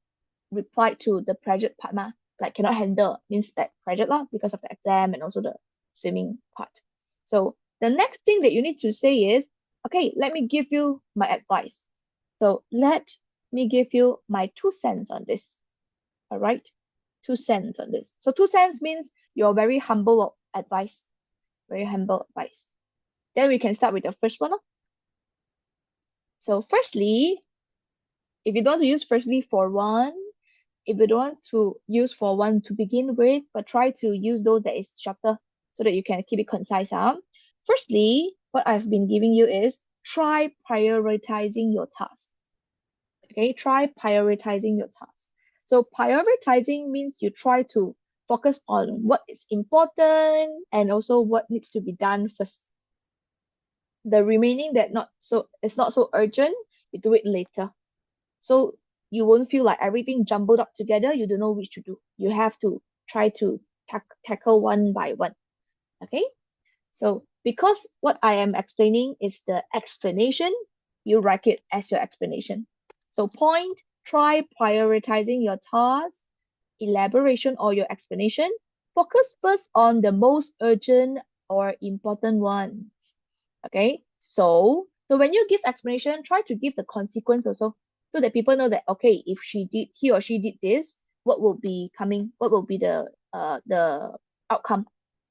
replied to the pressured part, like cannot handle means that pressured lah because of the exam and also the swimming part. So the next thing that you need to say is, okay, let me give you my advice. So let me give you my 2 cents on this. All right, 2 cents on this. So 2 cents means you're very humble advice, very humble advice. Then we can start with the first one. So firstly, if you don't want to use firstly for one, if you don't want to use for one to begin with, but try to use those that is shorter so that you can keep it concise. Firstly, what I've been giving you is try prioritizing your task. Okay, try prioritizing your task. So prioritizing means you try to focus on what is important and also what needs to be done first. The remaining that it's not so urgent, you do it later. So you won't feel like everything jumbled up together. You don't know which to do. You have to try to tackle one by one. Okay? So because what I am explaining is the explanation, you write it as your explanation. So point, try prioritizing your task, elaboration or your explanation. Focus first on the most urgent or important ones. Okay, so when you give explanation, try to give the consequence also, so that people know that okay, if he or she did this, what will be coming, what will be the outcome.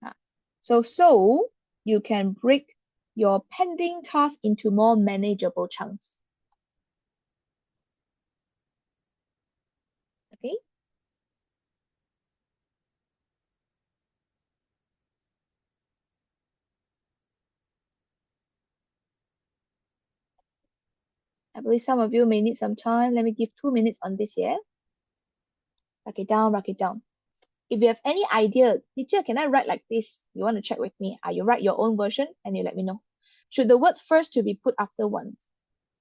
Ah, so you can break your pending task into more manageable chunks. Okay, I believe some of you may need some time. Let me give 2 minutes on this here. Write it down, write it down. If you have any idea, teacher, can I write like this? You want to check with me? You write your own version and you let me know. Should the word first to be put after one?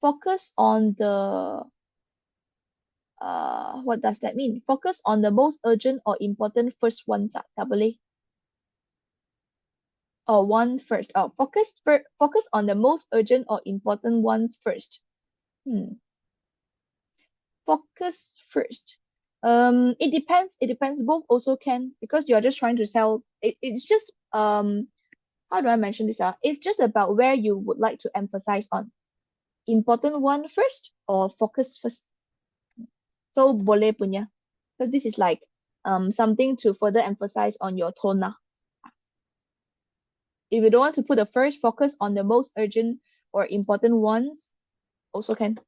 Focus on the what does that mean? Focus on the most urgent or important first ones, double A. Or one first. Focus on the most urgent or important ones first. Focus first. It depends. It depends. Both also can, because you're just trying to sell. It's just how do I mention this? It's just about where you would like to emphasize on. Important one first or focus first. So boleh punya. Because this is like something to further emphasize on your tone lah. If you don't want to put the first, focus on the most urgent or important ones, also can.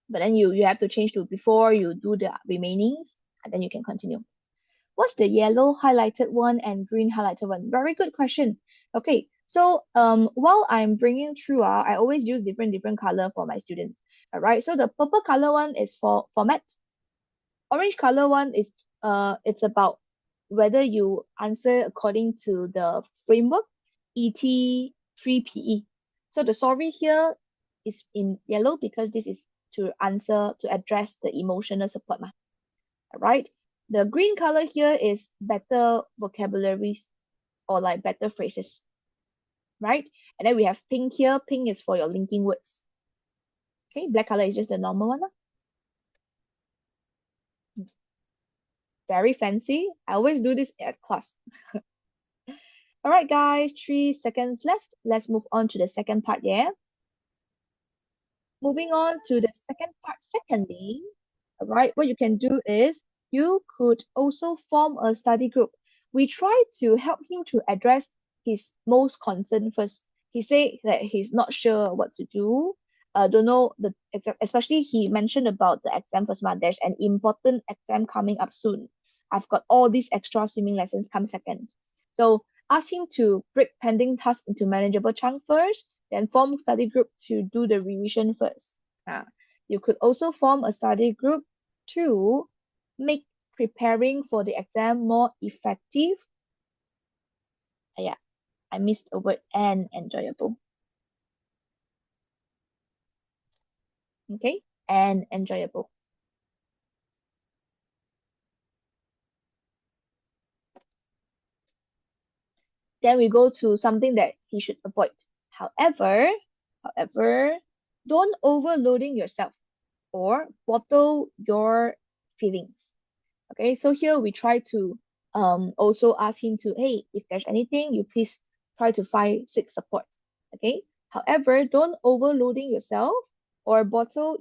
But then you have to change to before you do the remainings, and then you can continue. What's the yellow highlighted one and green highlighted one? Very good question. Okay, so while I'm bringing through, I always use different color for my students. All right, so the purple color one is for format. Orange color one is it's about whether you answer according to the framework ET 3PE. So the sorry here is in yellow because this is to address the emotional support. Right? The green color here is better vocabularies or like better phrases, right? And then we have pink here. Pink is for your linking words. Okay, black color is just the normal one. Very fancy. I always do this at class. All right, guys, 3 seconds left. Let's move on to the second part, yeah? Moving on to the second part, secondly, all right, what you can do is you could also form a study group. We try to help him to address his most concern first. He said that he's not sure what to do. Don't know the exam, especially he mentioned about the exam first month. There's an important exam coming up soon. I've got all these extra swimming lessons come second. So ask him to break pending tasks into manageable chunk first, then form study group to do the revision first. You could also form a study group to make preparing for the exam more effective. Yeah, I missed a word, and enjoyable. Okay, and enjoyable. Then we go to something that he should avoid. However, don't overloading yourself or bottle your feelings. Okay, so here we try to also ask him to, hey, if there's anything, you please try to seek support. Okay, however, don't overloading yourself or bottle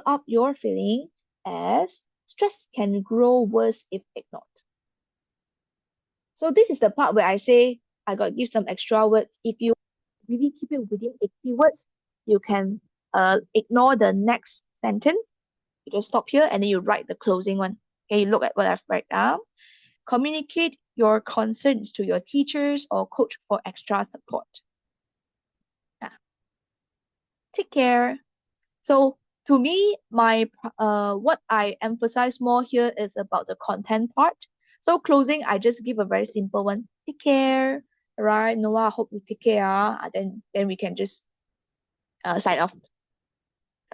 up your feeling, as stress can grow worse if ignored. So this is the part where I say I got to give some extra words. If you really keep it within 80 words, you can ignore the next sentence. You just stop here and then you write the closing one. Okay, you look at what I've written down. Communicate your concerns to your teachers or coach for extra support. Yeah. Take care. So to me, my what I emphasize more here is about the content part. So closing, I just give a very simple one. Take care. Right, Noah, I hope you take care. Then we can just sign off.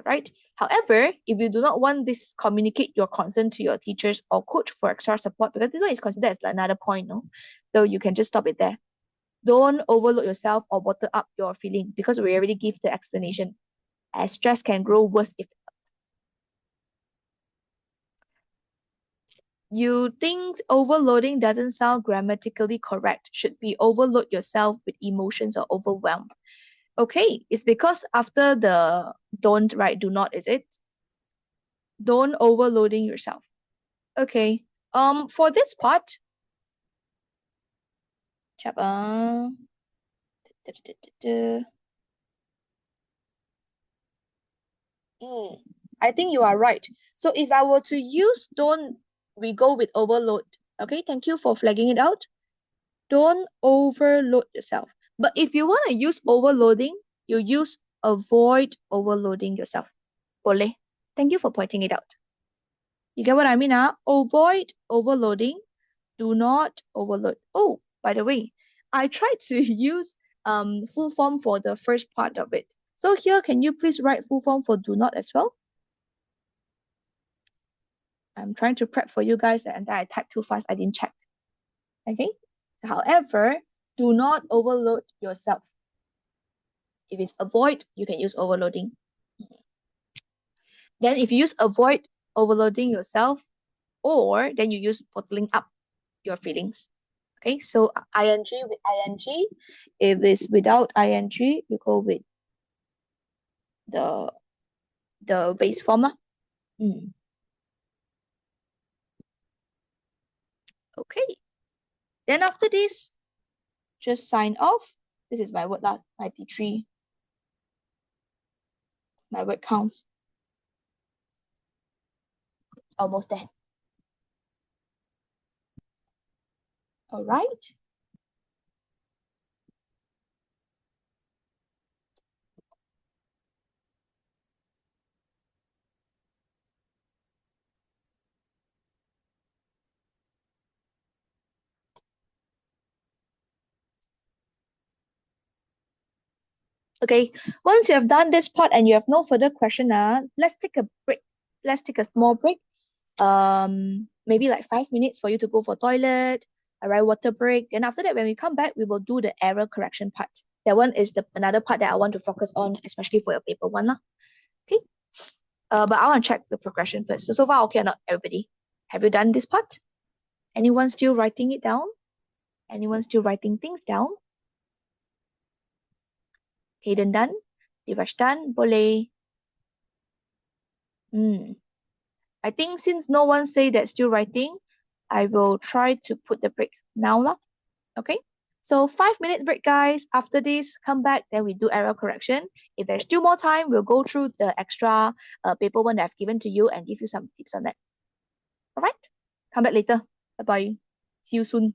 Right. However, if you do not want this, communicate your concern to your teachers or coach for extra support, because this one is considered as another point, no? So you can just stop it there. Don't overload yourself or bottle up your feeling, because we already give the explanation. As stress can grow worse if You think overloading doesn't sound grammatically correct. Should be overload yourself with emotions or overwhelm. Okay, it's because after the don't, right, do not, is it? Don't overloading yourself. Okay. For this part, chap, mm, I think you are right. So if I were to use don't, we go with overload. Okay, thank you for flagging it out. Don't overload yourself. But if you want to use overloading, you use avoid overloading yourself. Boleh. Thank you for pointing it out. You get what I mean? Avoid overloading. Do not overload. Oh, by the way, I tried to use full form for the first part of it. So here, can you please write full form for do not as well? I'm trying to prep for you guys and then I typed too fast, I didn't check. Okay. However, do not overload yourself. If it's avoid, you can use overloading. Then if you use avoid overloading yourself, or then you use bottling up your feelings. Okay, so ing with ing. If it's without ing, you go with the base form. Mm. Okay. Then after this, just sign off. This is my word lah, 93. My word counts. Almost there. All right. Okay, once you have done this part and you have no further question, let's take a break. Let's take a small break. Maybe like 5 minutes for you to go for toilet, alright, water break. Then after that, when we come back, we will do the error correction part. That one is the another part that I want to focus on, especially for your paper one lah. Okay. But I want to check the progression first. So far, okay or not, everybody? Have you done this part? Anyone still writing it down? Anyone still writing things down? Hayden done? Divash done? Boleh. I think since no one say that still writing, I will try to put the break now lah. Okay. So 5 minute break, guys. After this, come back, then we do error correction. If there's still more time, we'll go through the extra paper one that I've given to you and give you some tips on that. All right. Come back later. Bye bye. See you soon.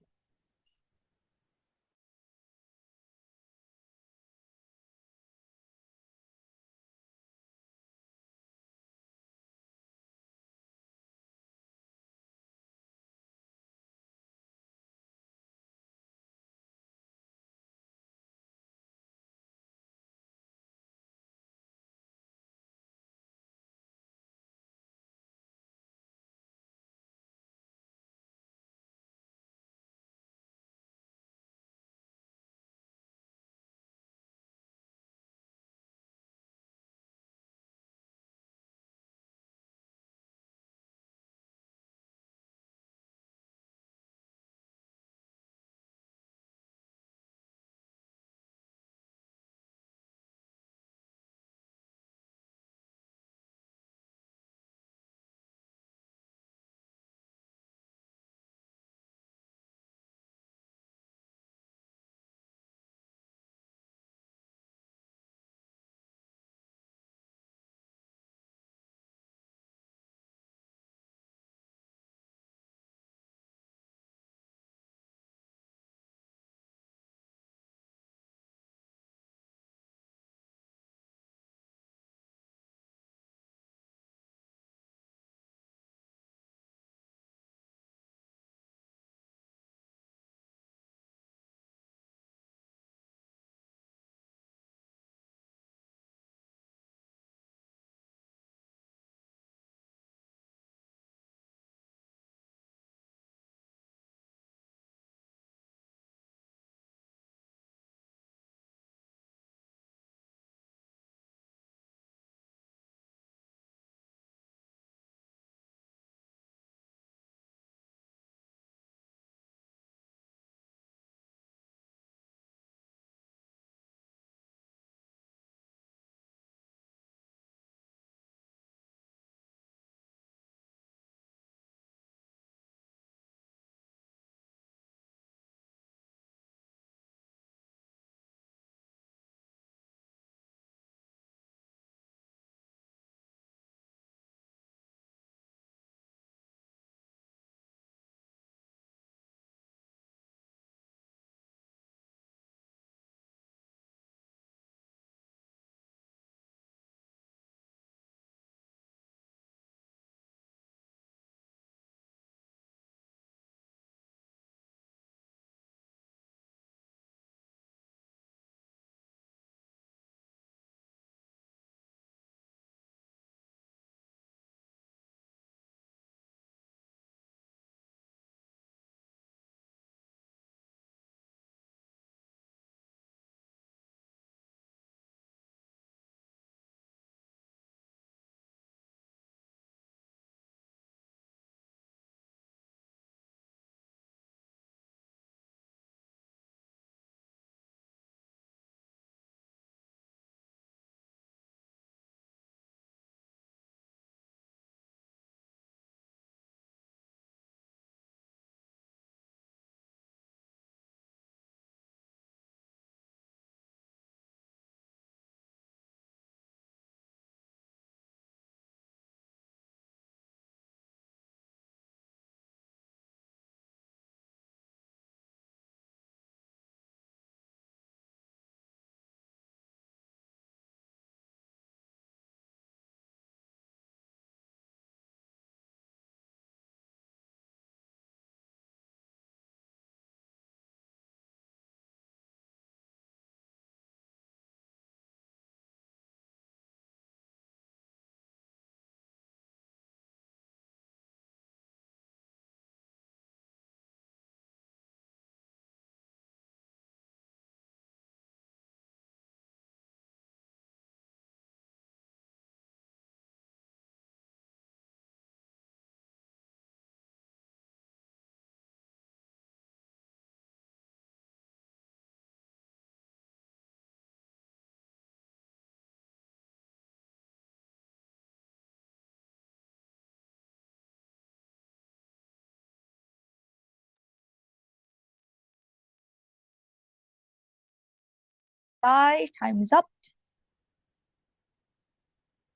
Guys, time's up.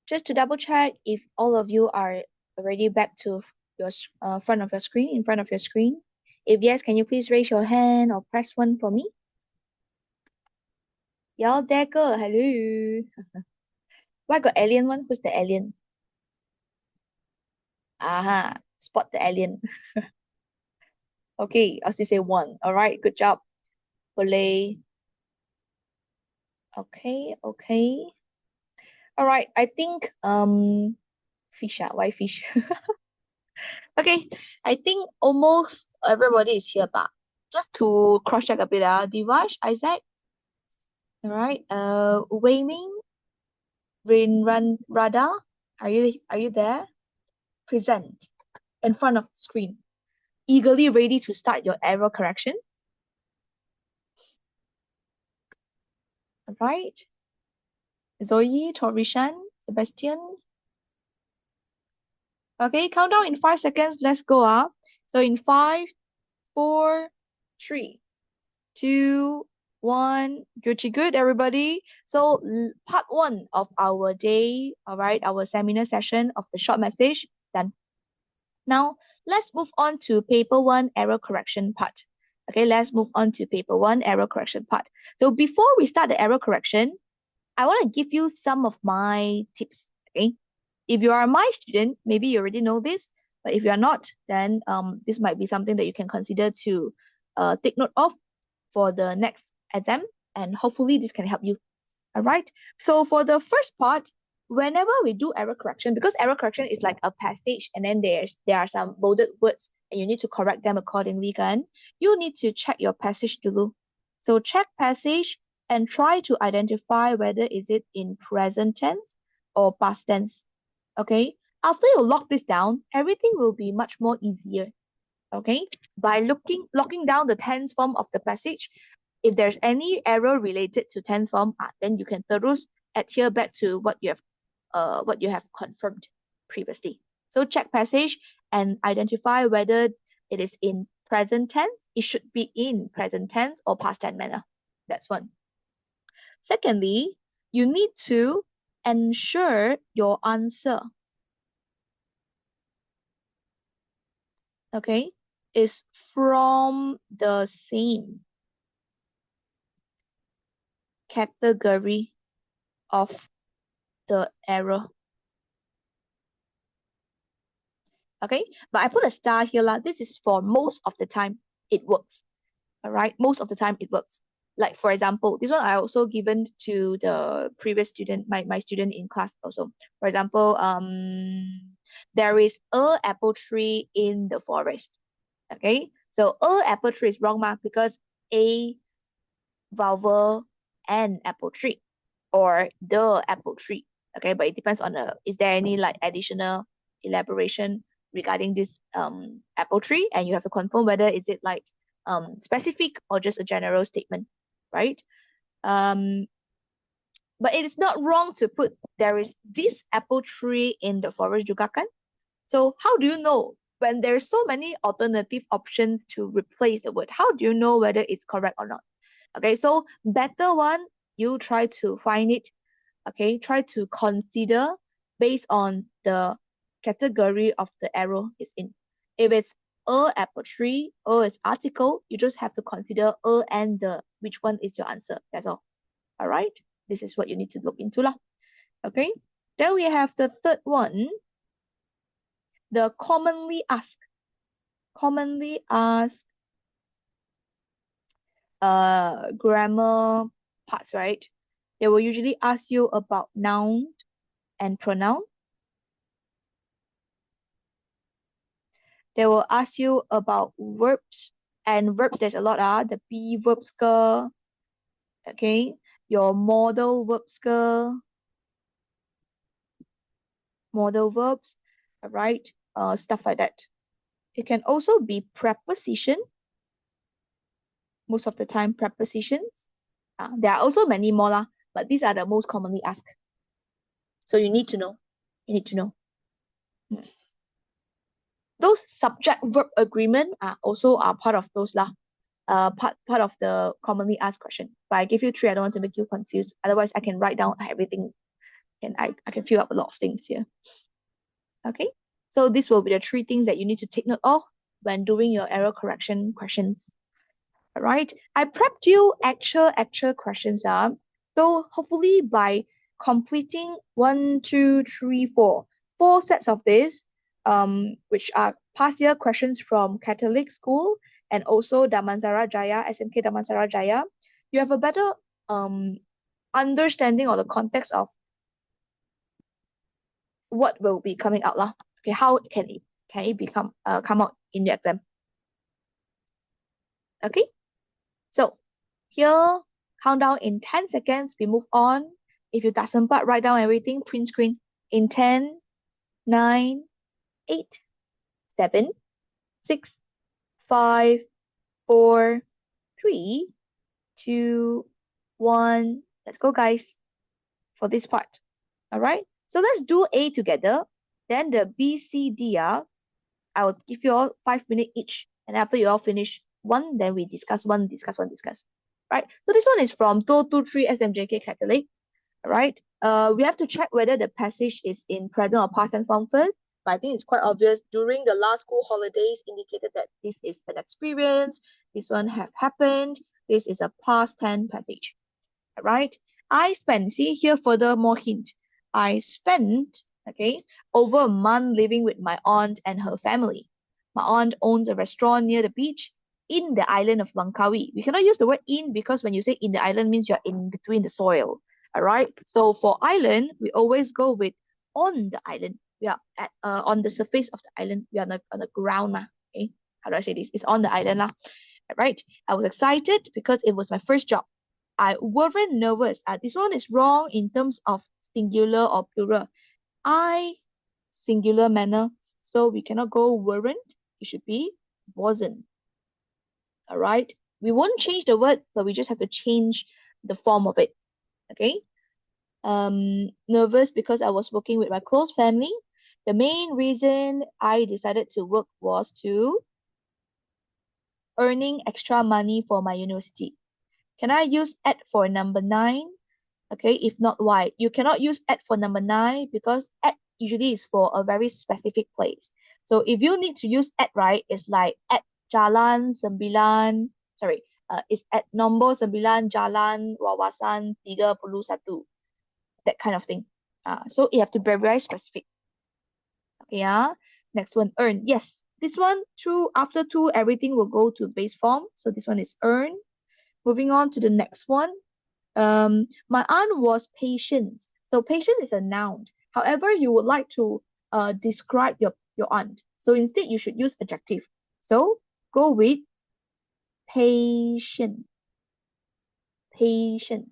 Just to double check if all of you are already back to your front of your screen, in front of your screen. If yes, can you please raise your hand or press 1 for me? Y'all there ke? Hello. Why got alien one? Who's the alien? Aha, spot the alien. Okay, I still say 1. All right, good job. Boleh. Okay, okay. All right, I think fish, why fish? Okay, I think almost everybody is here, but just to cross check a bit, Divash, Isaac, all right, Wei Ming, Rada, are you there? Present in front of the screen, eagerly ready to start your error correction. All right, Zoe, Torishan, Sebastian. Okay, countdown in 5 seconds. Let's go up. So in 5, 4, 3, 2, 1. Good, everybody. So part 1 of our day, all right, our seminar session of the short message done. Now let's move on to paper 1 error correction part. Okay, let's move on to paper 1 error correction part. So before we start the error correction, I want to give you some of my tips. Okay, if you are my student, maybe you already know this, but if you are not, then this might be something that you can consider to take note of for the next exam, and hopefully this can help you. All right. So for the first part, whenever we do error correction, because error correction is like a passage and then there are some bolded words and you need to correct them accordingly, kan? You need to check your passage dulu. So check passage and try to identify whether is it in present tense or past tense. Okay. After you lock this down, everything will be much more easier. Okay. By locking down the tense form of the passage, if there's any error related to tense form, then you can terus adhere back to what you have confirmed previously. So check passage and identify whether it is in present tense. It should be in present tense or past tense manner. That's one. Secondly, you need to ensure your answer, okay, is from the same category of the error. Okay, but I put a star here lah. This is for most of the time it works. All right, most of the time it works. Like for example, this one I also given to the previous student, my student in class also. For example, there is a apple tree in the forest. Okay, so a apple tree is wrong because a vowel and apple tree or the apple tree. Okay, but it depends on is there any like additional elaboration regarding this apple tree, and you have to confirm whether is it like specific or just a general statement, right? But it is not wrong to put there is this apple tree in the forest juga kan? So how do you know when there's so many alternative options to replace the word? How do you know whether it's correct or not? Okay, so better one, you try to find it. Okay, try to consider based on the category of the arrow is in. If it's a apple tree, a is article, you just have to consider a and the which one is your answer. That's all. All right, this is what you need to look into lah. Okay, then we have the third one, the commonly asked. Commonly asked grammar parts, right? They will usually ask you about noun and pronoun. They will ask you about verbs, and verbs there's a lot, the be verbs ke, okay, your modal verbs ke, modal verbs, all right, stuff like that. It can also be preposition, most of the time prepositions. There are also many more lah, but these are the most commonly asked. So you need to know. You need to know. Those subject verb agreement are also part of those lah. part of the commonly asked question. But I give you three. I don't want to make you confused. Otherwise, I can write down everything, and I can fill up a lot of things here. Okay. So this will be the three things that you need to take note of when doing your error correction questions. All right. I prepped you actual questions. So hopefully by completing four sets of this, which are past year questions from Catholic school and also Damansara Jaya, SMK Damansara Jaya, you have a better understanding or the context of what will be coming out lah. Okay, how can it become come out in the exam? Okay, so here countdown in 10 seconds. We move on. If you tak sempat write down everything, print screen in 10, 9, 8, 7, 6, 5, 4, 3, 2, 1. Let's go, guys, for this part. All right. So let's do A together. Then the B, C, D I will give you all 5 minutes each. And after you all finish one, then we discuss one, discuss. Right? So this one is from 223 SMJK Catholic. All right. We have to check whether the passage is in present or past tense form first. But I think it's quite obvious. During the last school holidays indicated that this is an experience. This one have happened. This is a past tense passage. All right. I spent, see here further more hint. I spent, okay, over a month living with my aunt and her family. My aunt owns a restaurant near the beach in the island of Langkawi. We cannot use the word in because when you say in the island means you're in between the soil. All right. So for island, we always go with on the island. We are at on the surface of the island. We are on the ground. Okay. How do I say this? It's on the island. All right. I was excited because it was my first job. I wasn't nervous. This one is wrong in terms of singular or plural. I singular manner. So we cannot go weren't. It should be wasn't. All right. We won't change the word, but we just have to change the form of it. Okay. Nervous because I was working with my close family. The main reason I decided to work was to earning extra money for my university. Can I use at for number 9? Okay, if not, why? You cannot use at for number 9 because at usually is for a very specific place. So if you need to use at, right, it's like at Jalan Sembilan, sorry, it's at nombor 9 Jalan Wawasan 31. That kind of thing. So you have to be very specific. Okay, next one, earn. Yes, this one, after 2, everything will go to base form. So this one is earn. Moving on to the next one. My aunt was patient. So patient is a noun. However, you would like to describe your aunt. So instead, you should use adjective. So go with patient. Patient.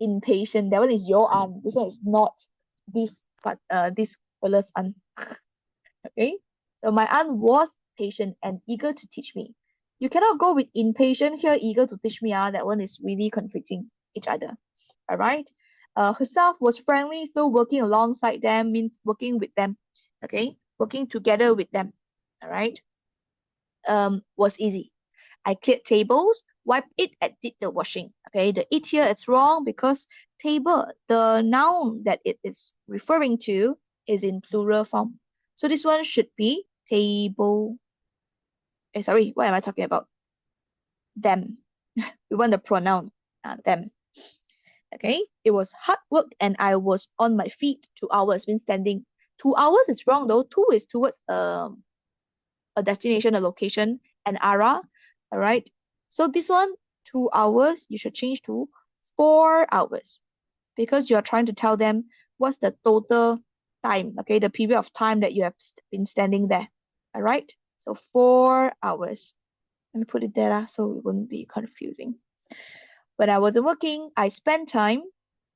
Impatient. That one is your aunt. This one is not this, but this fellow's aunt. Okay. So my aunt was patient and eager to teach me. You cannot go with impatient here, eager to teach me. That one is really conflicting each other. All right. Her staff was friendly, so working alongside them means working with them. Okay. Working together with them. All right. Was easy. I cleared tables, wiped it, and did the washing. Okay. The it here is wrong because table, the noun that it is referring to is in plural form. So this one should be table. Sorry, what am I talking about? Them. We want the pronoun, them. Okay, it was hard work and I was on my feet 2 hours, means standing. 2 hours is wrong though. 2 is towards a destination, a location, an ara. All right. So this one, 2 hours, you should change to 4 hours because you are trying to tell them what's the total time, okay, the period of time that you have been standing there. All right. So 4 hours. Let me put it there so it wouldn't be confusing. When I wasn't working, I spent time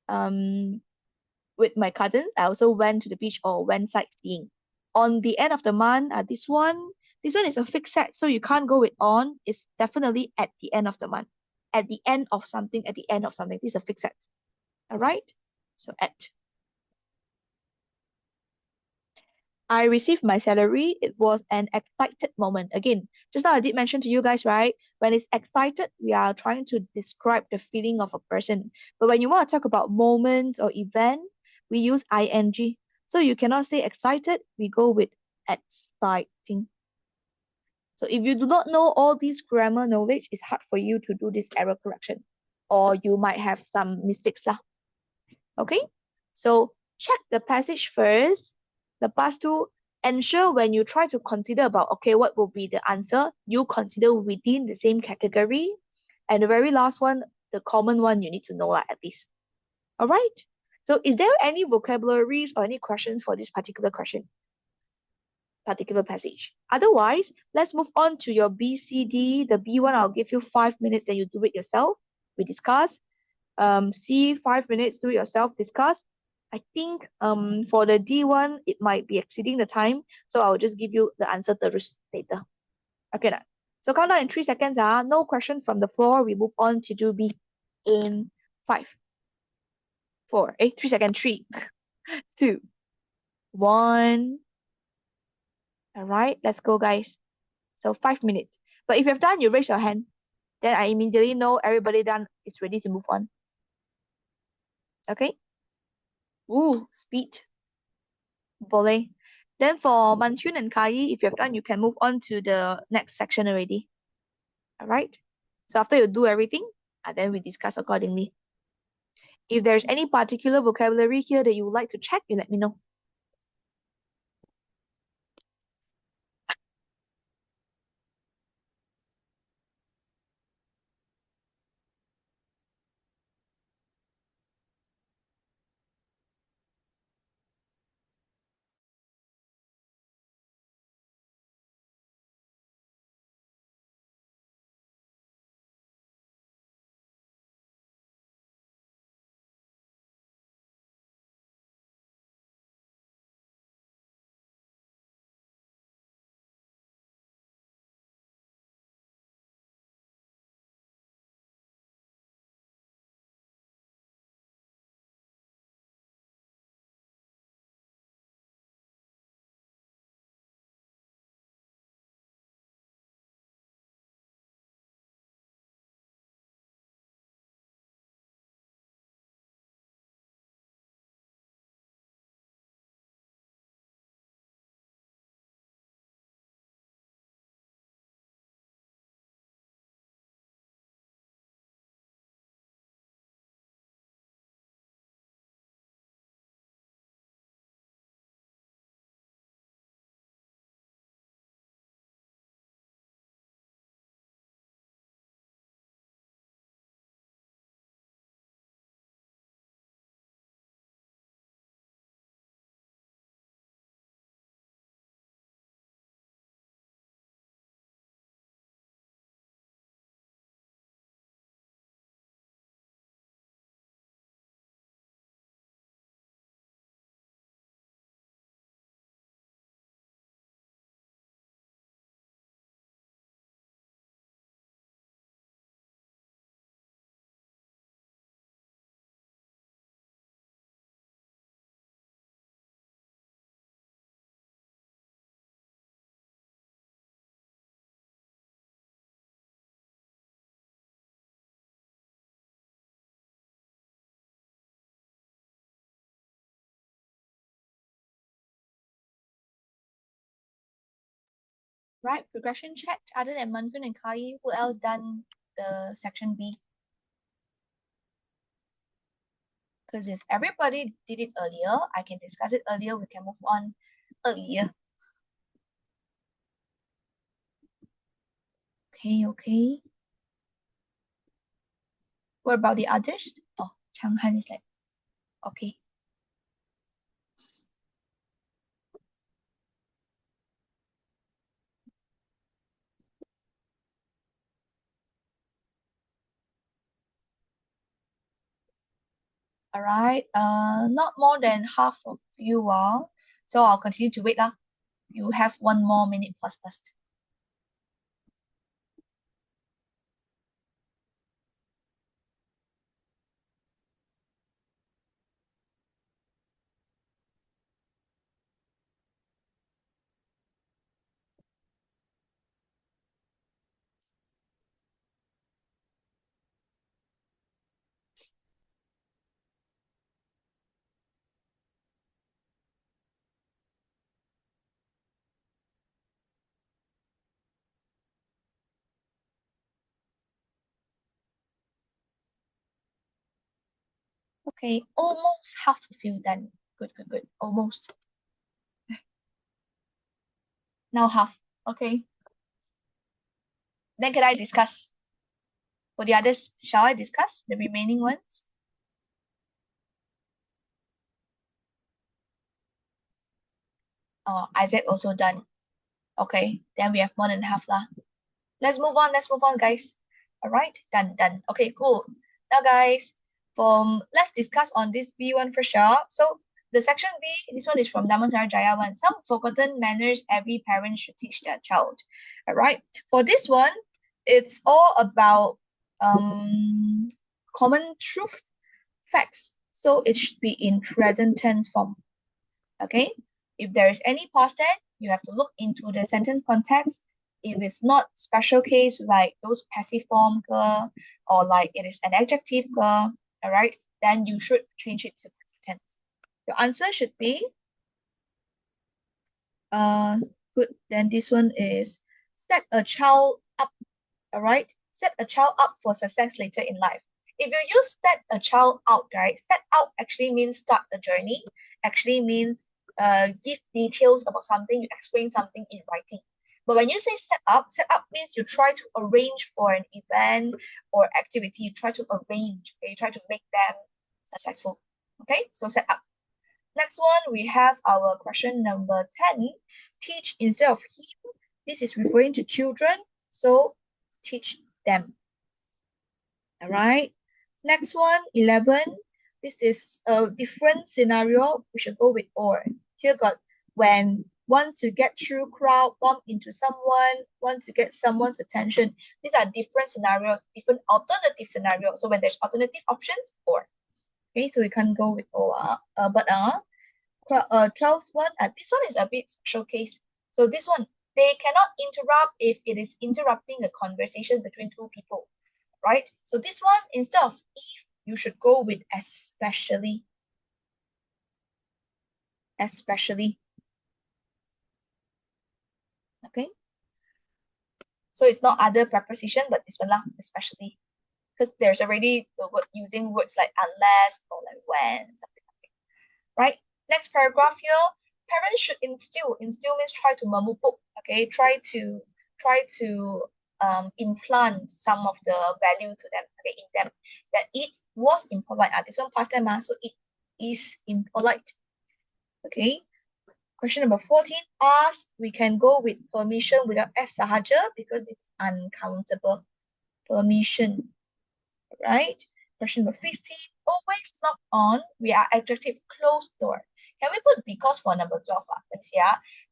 with my cousins. I also went to the beach or went sightseeing. On the end of the month, this one is a fixed set, so you can't go with on. It's definitely at the end of the month. At the end of something, at the end of something. This is a fixed set. All right? So at. I received my salary. It was an excited moment. Again, just now I did mention to you guys, right? When it's excited, we are trying to describe the feeling of a person. But when you want to talk about moments or event, we use ing. So you cannot say excited, we go with exciting. So if you do not know all these grammar knowledge, it's hard for you to do this error correction. Or you might have some mistakes lah. Okay? So check the passage first. The past two, ensure when you try to consider about, okay, what will be the answer, you consider within the same category. And the very last one, the common one you need to know at least. All right? So is there any vocabularies or any questions for this particular question, particular passage? Otherwise, let's move on to your BCD. The B1, I'll give you 5 minutes, then you do it yourself. We discuss. C, 5 minutes, do it yourself, discuss. I think for the D1, it might be exceeding the time. So I'll just give you the answer later. Okay, now. So count down in 3 seconds. No question from the floor. We move on to do B in 5, 4, 3 seconds, 3, 2, 1. All right, let's go, guys. So 5 minutes. But if you've done, you raise your hand. Then I immediately know everybody done is ready to move on. Okay? Ooh, speed. Boleh. Then for Manchun and Kai, if you have done, you can move on to the next section already. All right? So after you do everything, then we discuss accordingly. If there's any particular vocabulary here that you would like to check, you let me know. Right, progression checked. Other than Manchun and Kai, who else done the section B? Because if everybody did it earlier, I can discuss it earlier. We can move on earlier. Okay, okay. What about the others? Oh, Changhan is like, okay. All right. Not more than half of you are. So I'll continue to wait lah. You have 1 more minute plus first. Okay, almost half of you then. Good, good, good. Almost. Now half. Okay. Then can I discuss? For the others, shall I discuss the remaining ones? Isaac also done. Okay, then we have more than half lah. Let's move on, guys. All right, done, done. Okay, cool. Now, guys, let's discuss on this B1 for sure. So the section B, this one is from Damansara Jaya one. Some forgotten manners every parent should teach their child. All right. For this one, it's all about common truth facts. So it should be in present tense form. Okay. If there is any past tense, you have to look into the sentence context. If it's not special case like those passive form girl, or like it is an adjective girl, all right, then you should change it to present tense. Your answer should be good. Then this one is set a child up. All right, set a child up for success later in life. If you use set a child out, right, set out actually means start a journey, actually means give details about something, you explain something in writing. But when you say set up means you try to arrange for an event or activity, you try to arrange, okay? You try to make them successful. Okay, so set up. Next one, we have our question number 10. Teach instead of him. This is referring to children, so teach them. All right. Next one, 11. This is a different scenario. We should go with or. Here got when want to get through crowd, bump into someone, want to get someone's attention. These are different scenarios, different alternative scenarios. So when there's alternative options, or. Okay, so we can't go with or. 12th one, this one is a bit special case. So this one, they cannot interrupt if it is interrupting a conversation between two people, right? So this one, instead of if, you should go with especially. Especially. Okay. So it's not other preposition, but this one lah, especially. Because there's already the word using words like unless or like when, something like that. Right? Next paragraph here. Parents should instill. Instill means try to memupuk. Okay, try to implant some of the value to them, okay, in them. That it was impolite. This one past tense, so it is impolite. Okay. Question number 14. Ask, we can go with permission without S sahaja because it's uncountable. Permission. Right? Question number 15. Always knock on. We are adjective closed door. Can we put because for number 12? Let's see.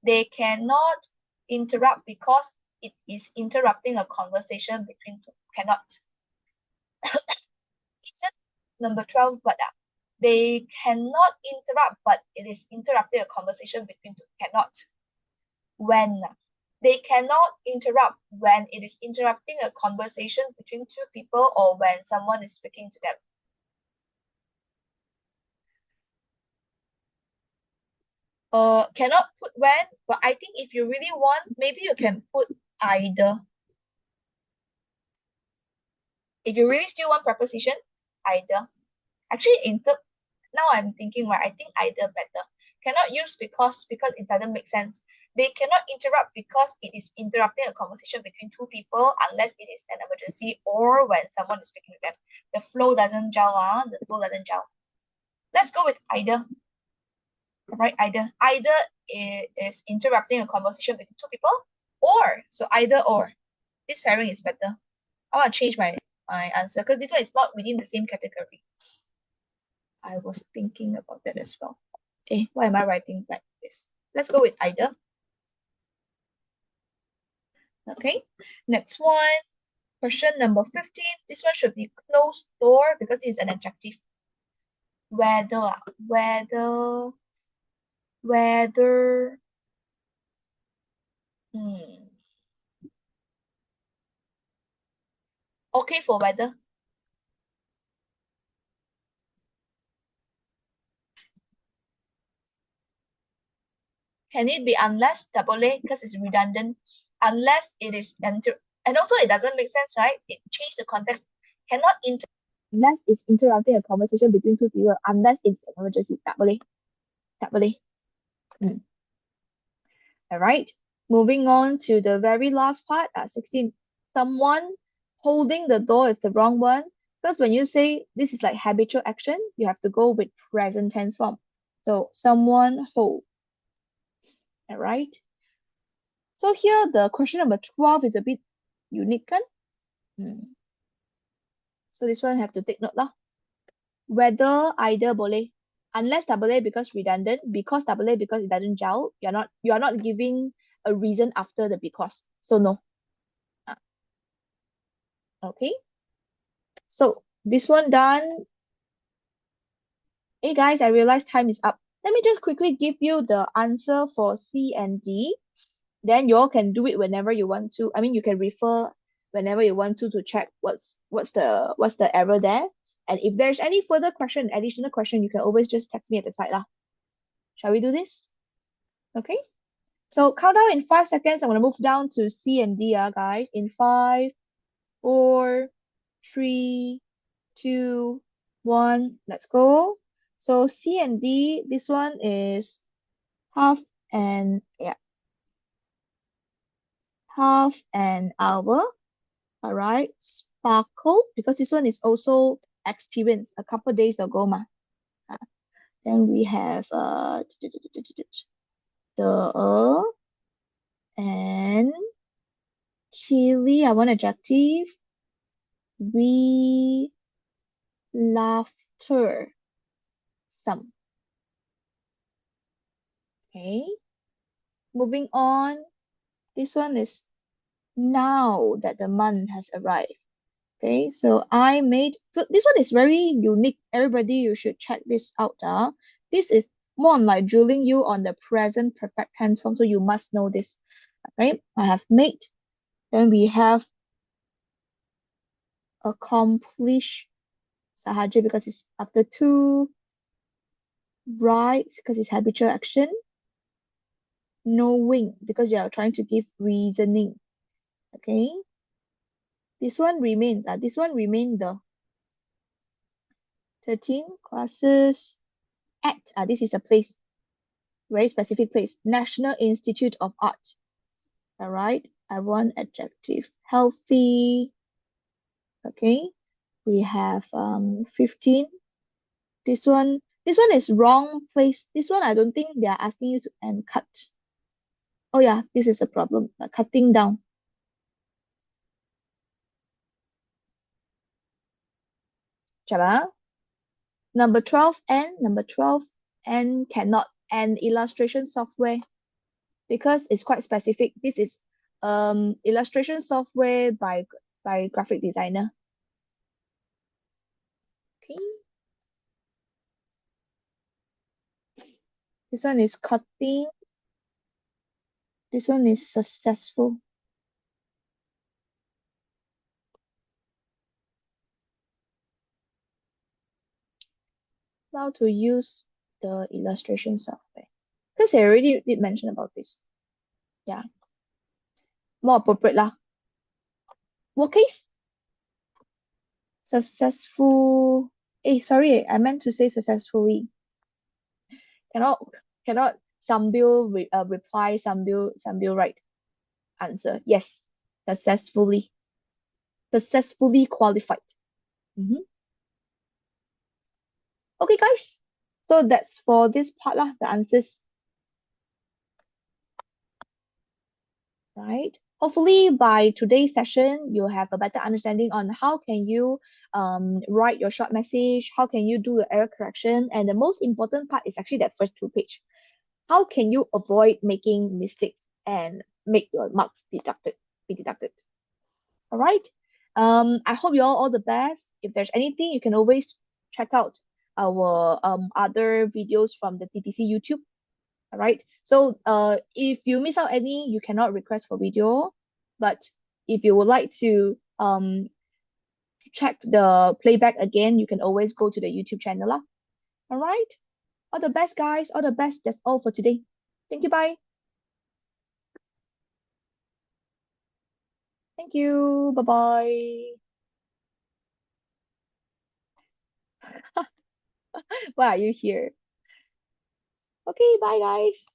They cannot interrupt because it is interrupting a conversation between two. Cannot. It's number 12, but they cannot interrupt, but it is interrupting a conversation between two. Cannot. When they cannot interrupt when it is interrupting a conversation between two people or when someone is speaking to them. Cannot put when, but I think if you really want, maybe you can put either. If you really still want preposition, either. Actually, now I'm thinking, right, I think either better. Cannot use because it doesn't make sense. They cannot interrupt because it is interrupting a conversation between two people unless it is an emergency or when someone is speaking to them. The flow doesn't gel. The flow doesn't gel. Let's go with either. Right, either. Either it is interrupting a conversation between two people or. So either or. This pairing is better. I want to change my answer because this one is not within the same category. I was thinking about that as well. Why am I writing like this? Let's go with either. Okay, next one. Question number 15. This one should be closed door because it's an adjective. Whether. Okay for weather. Can it be unless double A because it's redundant? Unless it is and also it doesn't make sense, right? It changed the context. Cannot unless it's interrupting a conversation between two people, unless it's an emergency. Tak boleh. Tak boleh. All right. Moving on to the very last part, 16. Someone holding the door is the wrong one. Because when you say this is like habitual action, you have to go with present tense form. So someone hold. All right. So here the question number 12 is a bit unique, kan? So this one have to take note lah. Whether either boleh. Unless tak boleh because redundant, because tak boleh because it doesn't gel, you are not giving a reason after the because. So no. Okay. So this one done. Hey guys, I realize time is up. Let me just quickly give you the answer for C and D. Then you all can do it whenever you want to. I mean, you can refer whenever you want to check what's the error there. And if there's any further question, additional question, you can always just text me at the side lah. Shall we do this? Okay. So count down in 5 seconds. I'm gonna move down to C and D, guys. In 5, 4, 3, 2, 1. Let's go. So C and D, this one is half an hour. All right. Sparkle, because this one is also experienced a couple days ago, ma. Then we have the and chili. I want adjective. We laughter. Some. Okay. Moving on. This one is now that the month has arrived. Okay, so so this one is very unique. Everybody, you should check this out. This is more on like drilling you on the present perfect tense form, so you must know this. Okay, I have made. Then we have accomplish sahaja because it's after two. Right, because it's habitual action. Knowing because you are trying to give reasoning. Okay. This one remains. This one remain the 13 classes at. This is a place, very specific place. National Institute of Art. All right. I want adjective. Healthy. Okay. We have 15. This one is wrong place. This one I don't think they are asking you to and cut. Oh yeah, this is a problem. Cutting down. Java. Number 12 and cannot and illustration software because it's quite specific. This is illustration software by graphic designer. Okay. This one is cutting. This one is successful. How to use the illustration software. Because I already did mention about this. Yeah. More appropriate lah. Work case. Successful. Sorry, I meant to say successfully. Cannot sambil reply, sambil write answer. Yes, successfully qualified. Okay, guys. So that's for this part lah, the answers. Right. Hopefully by today's session, you have a better understanding on how can you write your short message, how can you do your error correction, and the most important part is actually that first 2 page. How can you avoid making mistakes and make your marks be deducted? All right. I hope you all the best. If there's anything, you can always check out our other videos from the TTC YouTube. All right. So if you miss out any, you cannot request for video. But if you would like to check the playback again, you can always go to the YouTube channel lah. All right. All the best, guys. All the best. That's all for today. Thank you. Bye. Thank you. Bye bye. Why are you here? Okay, bye guys.